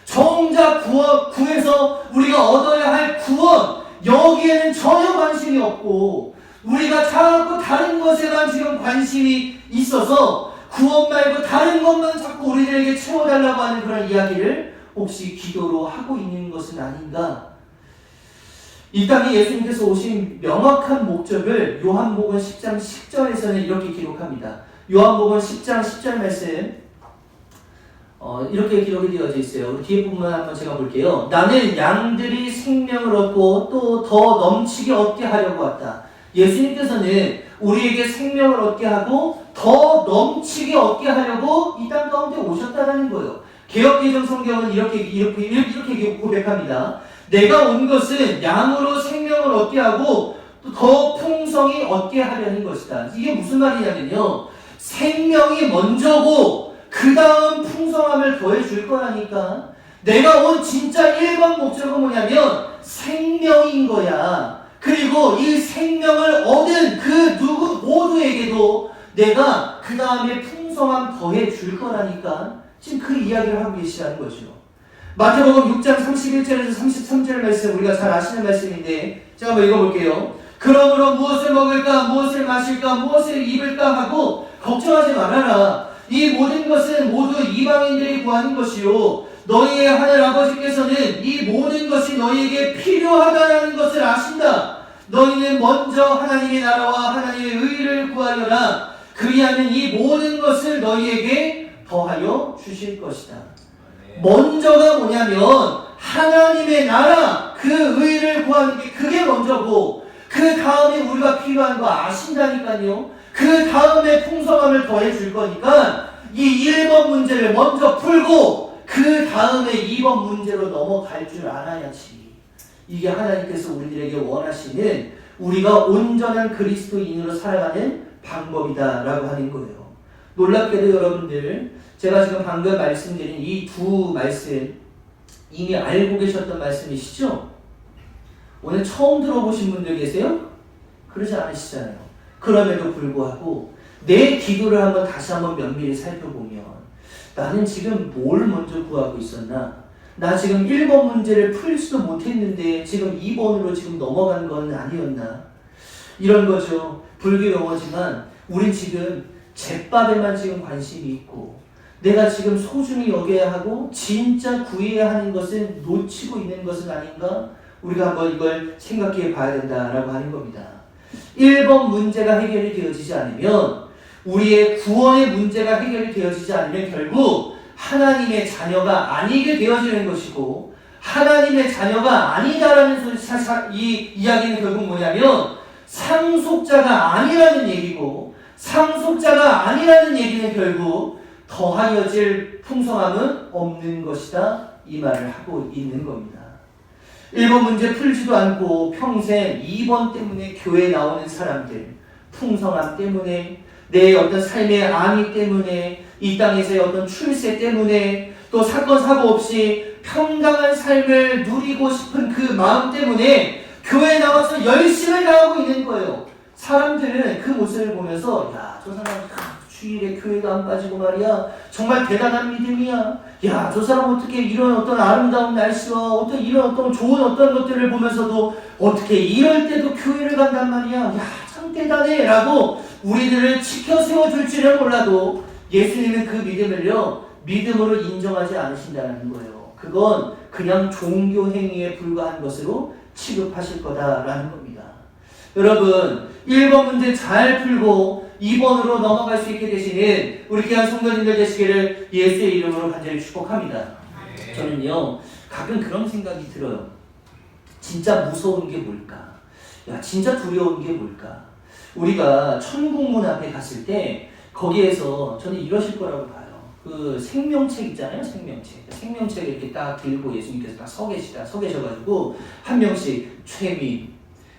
C: 정작 구해서 우리가 얻어야 할 구원, 여기에는 전혀 관심이 없고 우리가 자꾸 다른 것에만 지금 관심이 있어서 구원 말고 다른 것만 자꾸 우리들에게 채워달라고 하는 그런 이야기를 혹시 기도로 하고 있는 것은 아닌가? 이 땅에 예수님께서 오신 명확한 목적을 요한복음 10장 10절에서는 이렇게 기록합니다. 요한복음 10장 10절 말씀 이렇게 기록이 되어져 있어요. 우리 뒤에 부분만 한번 제가 볼게요. 나는 양들이 생명을 얻고 또 더 넘치게 얻게 하려고 왔다. 예수님께서는 우리에게 생명을 얻게 하고 더 넘치게 얻게 하려고 이 땅 가운데 오셨다는 거예요. 개역개정 성경은 이렇게 고백합니다. 내가 온 것은 양으로 생명을 얻게 하고 또 더 풍성히 얻게 하려는 것이다. 이게 무슨 말이냐면요, 생명이 먼저고 그 다음 풍성함을 더해줄 거라니까. 내가 온 진짜 1번 목적은 뭐냐면 생명인 거야. 그리고 이 생명을 얻은 그 누구 모두에게도 내가 그 다음에 풍성함 더해줄 거라니까. 지금 그 이야기를 하고 계시다는 거죠. 마태복음 6장 31절에서 33절 말씀 우리가 잘 아시는 말씀인데 제가 한번 읽어볼게요. 그러므로 무엇을 먹을까, 무엇을 마실까, 무엇을 입을까 하고 걱정하지 말아라. 이 모든 것은 모두 이방인들이 구하는 것이요 너희의 하늘 아버지께서는 이 모든 것이 너희에게 필요하다는 것을 아신다. 너희는 먼저 하나님의 나라와 하나님의 의를 구하려라. 그리하면 이 모든 것을 너희에게 더하여 주실 것이다. 먼저가 뭐냐면 하나님의 나라, 그 의를 구하는 게 그게 먼저고, 그 다음에 우리가 필요한 거 아신다니까요. 그 다음에 풍성함을 더해 줄 거니까 이 1번 문제를 먼저 풀고 그 다음에 2번 문제로 넘어갈 줄 알아야지. 이게 하나님께서 우리들에게 원하시는 우리가 온전한 그리스도인으로 살아가는 방법이다라고 하는 거예요. 놀랍게도 여러분들, 제가 지금 방금 말씀드린 이 두 말씀 이미 알고 계셨던 말씀이시죠? 오늘 처음 들어보신 분들 계세요? 그러지 않으시잖아요. 그럼에도 불구하고 내 기도를 다시 한번 면밀히 살펴보면 나는 지금 뭘 먼저 구하고 있었나? 나 지금 1번 문제를 풀지도 못했는데 지금 2번으로 지금 넘어간 건 아니었나? 이런 거죠. 불교 용어지만 우린 지금 잿밥에만 지금 관심이 있고 내가 지금 소중히 여겨야 하고 진짜 구해야 하는 것은 놓치고 있는 것은 아닌가? 우리가 한번 이걸 생각해 봐야 된다라고 하는 겁니다. 1번 문제가 해결이 되어지지 않으면, 우리의 구원의 문제가 해결이 되어지지 않으면 결국 하나님의 자녀가 아니게 되어지는 것이고, 하나님의 자녀가 아니다라는 이 이야기는 결국 뭐냐면 상속자가 아니라는 얘기고, 상속자가 아니라는 얘기는 결국 더하여질 풍성함은 없는 것이다, 이 말을 하고 있는 겁니다. 1번 문제 풀지도 않고 평생 2번 때문에 교회에 나오는 사람들, 풍성함 때문에, 내 어떤 삶의 안위 때문에, 이 땅에서의 어떤 출세 때문에, 또 사건 사고 없이 평강한 삶을 누리고 싶은 그 마음 때문에 교회에 나와서 열심을 다하고 있는 거예요. 사람들은 그 모습을 보면서 야, 저 사람 주일에 교회가 안 빠지고 말이야, 정말 대단한 믿음이야. 야, 저 사람 어떻게 이런 어떤 아름다운 날씨와 어떤 이런 어떤 좋은 어떤 것들을 보면서도 어떻게 이럴 때도 교회를 간단 말이야. 야, 참 대단해 라고 우리들을 지켜 세워줄 줄은 몰라도 예수님은 그 믿음을요, 믿음으로 인정하지 않으신다는 거예요. 그건 그냥 종교 행위에 불과한 것으로 취급하실 거다라는 겁니다. 여러분, 1번 문제 잘 풀고 2번으로 넘어갈 수 있게 되시는 우리 귀한 성도님들 되시기를 예수의 이름으로 간절히 축복합니다. 저는요, 가끔 그런 생각이 들어요. 진짜 무서운 게 뭘까? 야, 진짜 두려운 게 뭘까? 우리가 천국문 앞에 갔을 때 거기에서 저는 이러실 거라고 봐요. 그 생명책 있잖아요, 생명책. 생명책을 이렇게 딱 들고 예수님께서 딱 서 계셔가지고 한 명씩 최민,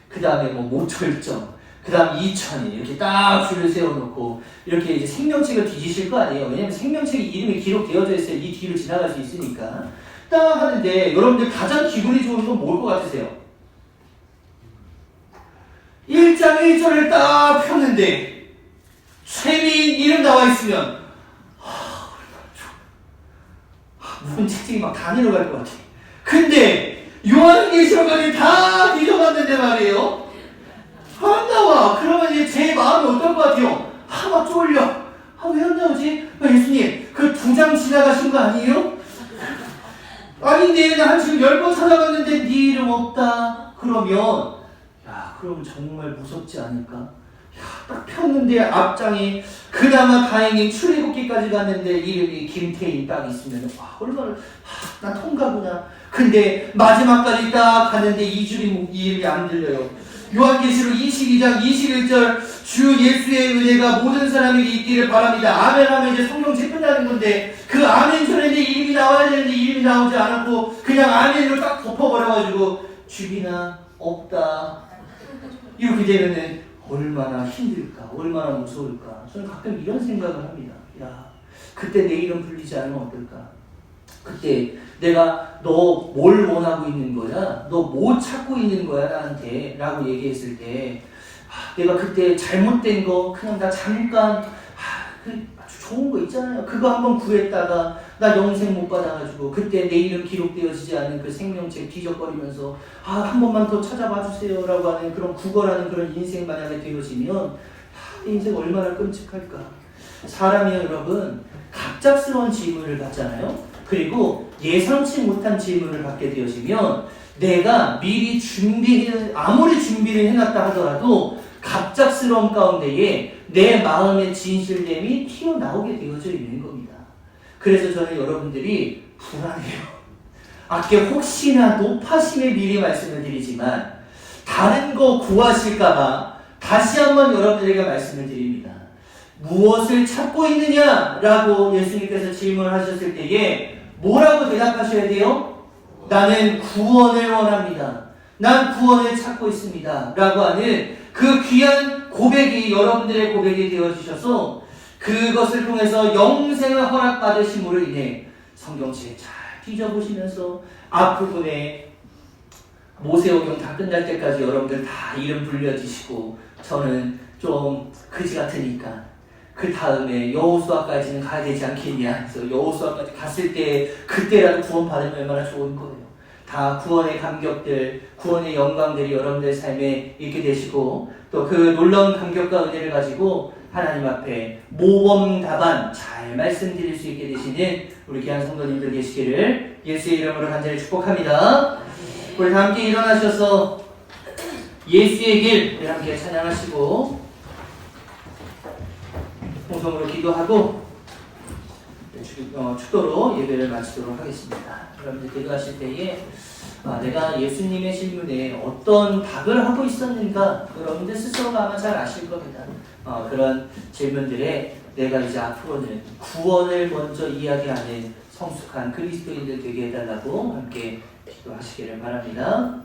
C: 그 다음에 뭐 모철정, 그 다음 이천이 이렇게 딱 줄을 세워놓고 이렇게 이제 생명책을 뒤지실 거 아니에요. 왜냐면 생명책에 이름이 기록되어져 있어요. 이 뒤를 지나갈 수 있으니까. 딱 하는데 여러분들 가장 기분이 좋은 건 뭘 것 같으세요? 1장 1절을 딱 폈는데 최민 이름 나와 있으면 무슨 책찍이 막 다 내려갈 것 같아. 근데 요한계시록까지 다 뒤져봤는데 말이에요, 안 나와. 그러면 이제 제 마음이 어떨 것 같아요? 막 쫄려. 왜 안 나오지? 예수님, 그 2장 지나가신 거 아니에요? 아닌데, 나 지금 10번 찾아갔는데 네 이름 없다. 그러면, 야, 그럼 정말 무섭지 않을까? 야, 딱 폈는데 앞장이 그나마 다행히 출애굽기까지 갔는데 이름이 김태인 딱 있으면 얼마나 나 통과구나. 근데 마지막까지 딱 갔는데 이 이름이 안 들려요. 요한계시록 22장 21절 주 예수의 은혜가 모든 사람에게 있기를 바랍니다. 아멘 하면 이제 성경책 끝나는 건데 그 아멘 전에 내 이름이 나와야 되는데 이름이 나오지 않았고 그냥 아멘으로 딱 덮어버려가지고 죽이나 없다 이렇게 되면은 얼마나 힘들까, 얼마나 무서울까. 저는 가끔 이런 생각을 합니다. 야, 그때 내 이름 불리지 않으면 어떨까? 그때 내가 너 뭘 원하고 있는 거야? 너 뭐 찾고 있는 거야 나한테? 라고 얘기했을 때 내가 그때 잘못된 거 그냥 나 잠깐 아주 좋은 거 있잖아요. 그거 한번 구했다가 나 영생 못 받아가지고 그때 내 이름 기록되어지지 않은 그 생명책 뒤적거리면서 한 번만 더 찾아봐 주세요 라고 하는 그런 구걸하는 그런 인생 만약에 되어지면 인생 얼마나 끔찍할까. 사람이 여러분 갑작스러운 질문을 받잖아요. 그리고 예상치 못한 질문을 받게 되어지면 내가 미리 아무리 준비를 해놨다 하더라도 갑작스러운 가운데에 내 마음의 진실됨이 튀어나오게 되어져 있는 겁니다. 그래서 저는 여러분들이 불안해요. 아께 혹시나 높아심에 미리 말씀을 드리지만 다른 거 구하실까봐 다시 한번 여러분들에게 말씀을 드립니다. 무엇을 찾고 있느냐라고 예수님께서 질문을 하셨을 때에 뭐라고 대답하셔야 돼요? 나는 구원을 원합니다. 난 구원을 찾고 있습니다. 라고 하는 그 귀한 고백이 여러분들의 고백이 되어주셔서 그것을 통해서 영생을 허락받으심으로 인해 성경책 잘 뒤져보시면서 앞부분에 모세오경 다 끝날 때까지 여러분들 다 이름 불려주시고 저는 좀 그지 같으니까 그 다음에 여호수아까지는 가야 되지 않겠냐. 그래서 여호수아까지 갔을 때 그때라도 구원 받으면 얼마나 좋은 거예요. 다 구원의 감격들, 구원의 영광들이 여러분들의 삶에 있게 되시고 또 그 놀라운 감격과 은혜를 가지고 하나님 앞에 모범답안 잘 말씀드릴 수 있게 되시는 우리 귀한 성도님들 계시기를 예수의 이름으로 간절히 축복합니다. 우리 다 함께 일어나셔서 예수의 길을 함께 찬양하시고 공성으로 기도하고 축도로 예배를 마치도록 하겠습니다. 여러분들 기도하실 때에 내가 예수님의 질문에 어떤 답을 하고 있었는가 여러분들 스스로가 아마 잘 아실 겁니다. 그런 질문들에 내가 이제 앞으로는 구원을 먼저 이야기하는 성숙한 그리스도인들 되게 해달라고 함께 기도하시기를 바랍니다.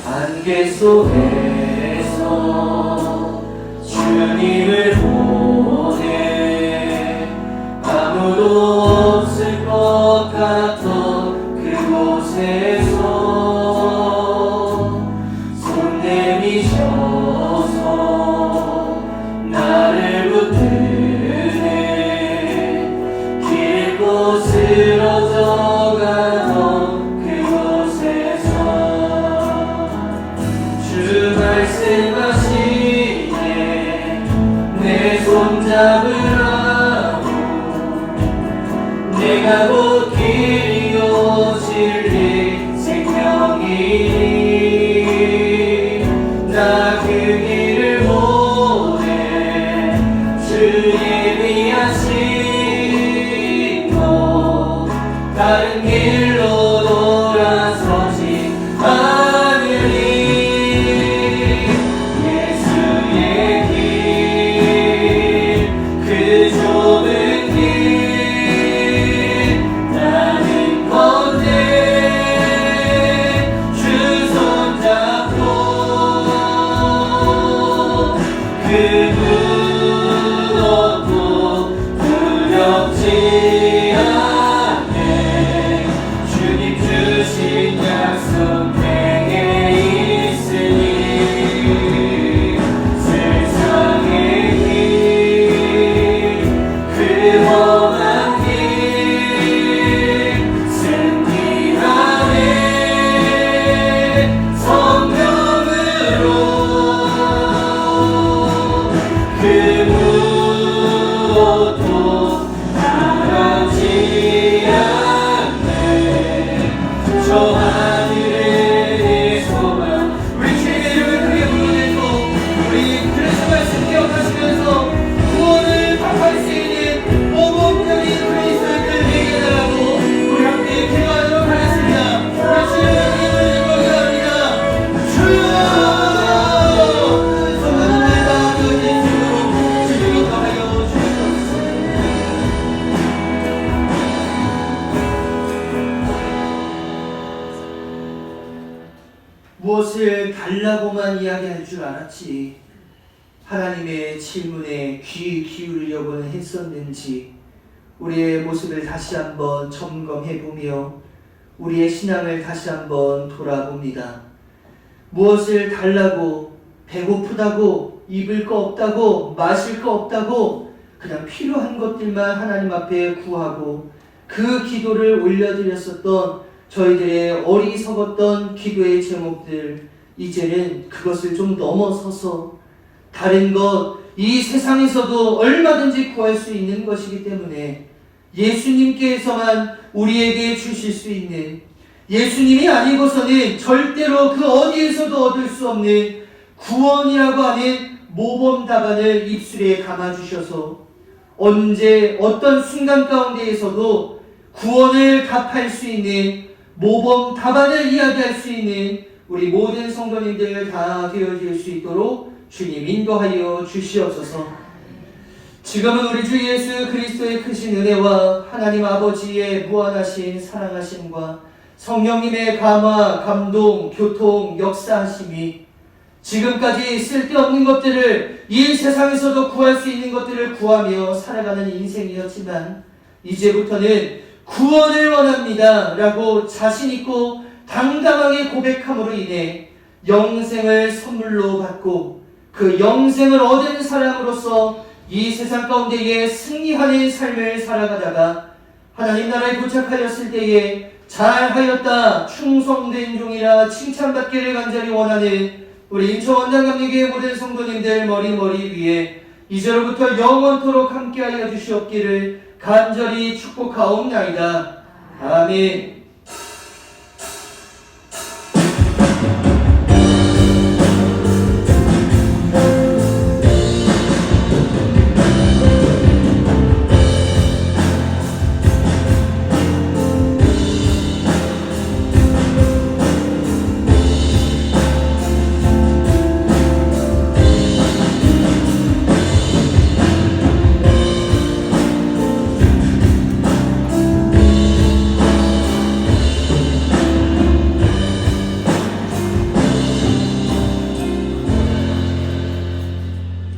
C: 안개 속에서 주님을 보내 아무도 없을 것 같던 그곳에서 손 내미셔서 나를 붙드네 길고 쓰러져 가던 그곳에서 주 말씀하시네 내 손잡으라고 내가 곧 길이요 진리 생명이니 나 그 길을 보내 주 예비하신 곳 다른 길로 돌아서지 않으리 무엇을 달라고만 이야기할 줄 알았지 하나님의 질문에 귀 기울이려고는 했었는지 우리의 모습을 다시 한번 점검해보며 우리의 신앙을 다시 한번 돌아봅니다. 무엇을 달라고 배고프다고 입을 거 없다고 마실 거 없다고 그냥 필요한 것들만 하나님 앞에 구하고
B: 그 기도를 올려드렸었던 저희들의 어리석었던 기도의 제목들, 이제는 그것을 좀 넘어서서 다른 것, 이 세상에서도 얼마든지 구할 수 있는 것이기 때문에 예수님께서만 우리에게 주실 수 있는, 예수님이 아니고서는 절대로 그 어디에서도 얻을 수 없는 구원이라고 하는 모범 답안을 입술에 감아주셔서 언제 어떤 순간 가운데에서도 구원을 답할 수 있는 모범 답안을 이야기할 수 있는 우리 모든 성도님들 다 되어질 수 있도록 주님 인도하여 주시옵소서. 지금은 우리 주 예수 그리스도의 크신 은혜와 하나님 아버지의 무한하신 사랑하심과 성령님의 감화, 감동, 교통, 역사하심이 지금까지 쓸데없는 것들을, 이 세상에서도 구할 수 있는 것들을 구하며 살아가는 인생이었지만 이제부터는 구원을 원합니다 라고 자신있고 당당하게 고백함으로 인해 영생을 선물로 받고 그 영생을 얻은 사람으로서 이 세상 가운데에 승리하는 삶을 살아가다가 하나님 나라에 도착하였을 때에 잘하였다, 충성된 종이라 칭찬받기를 간절히 원하는 우리 인천 원장감리교회 모든 성도님들 머리 위에 이제로부터 영원토록 함께하여 주시옵기를 간절히 축복하옵나이다. 아멘.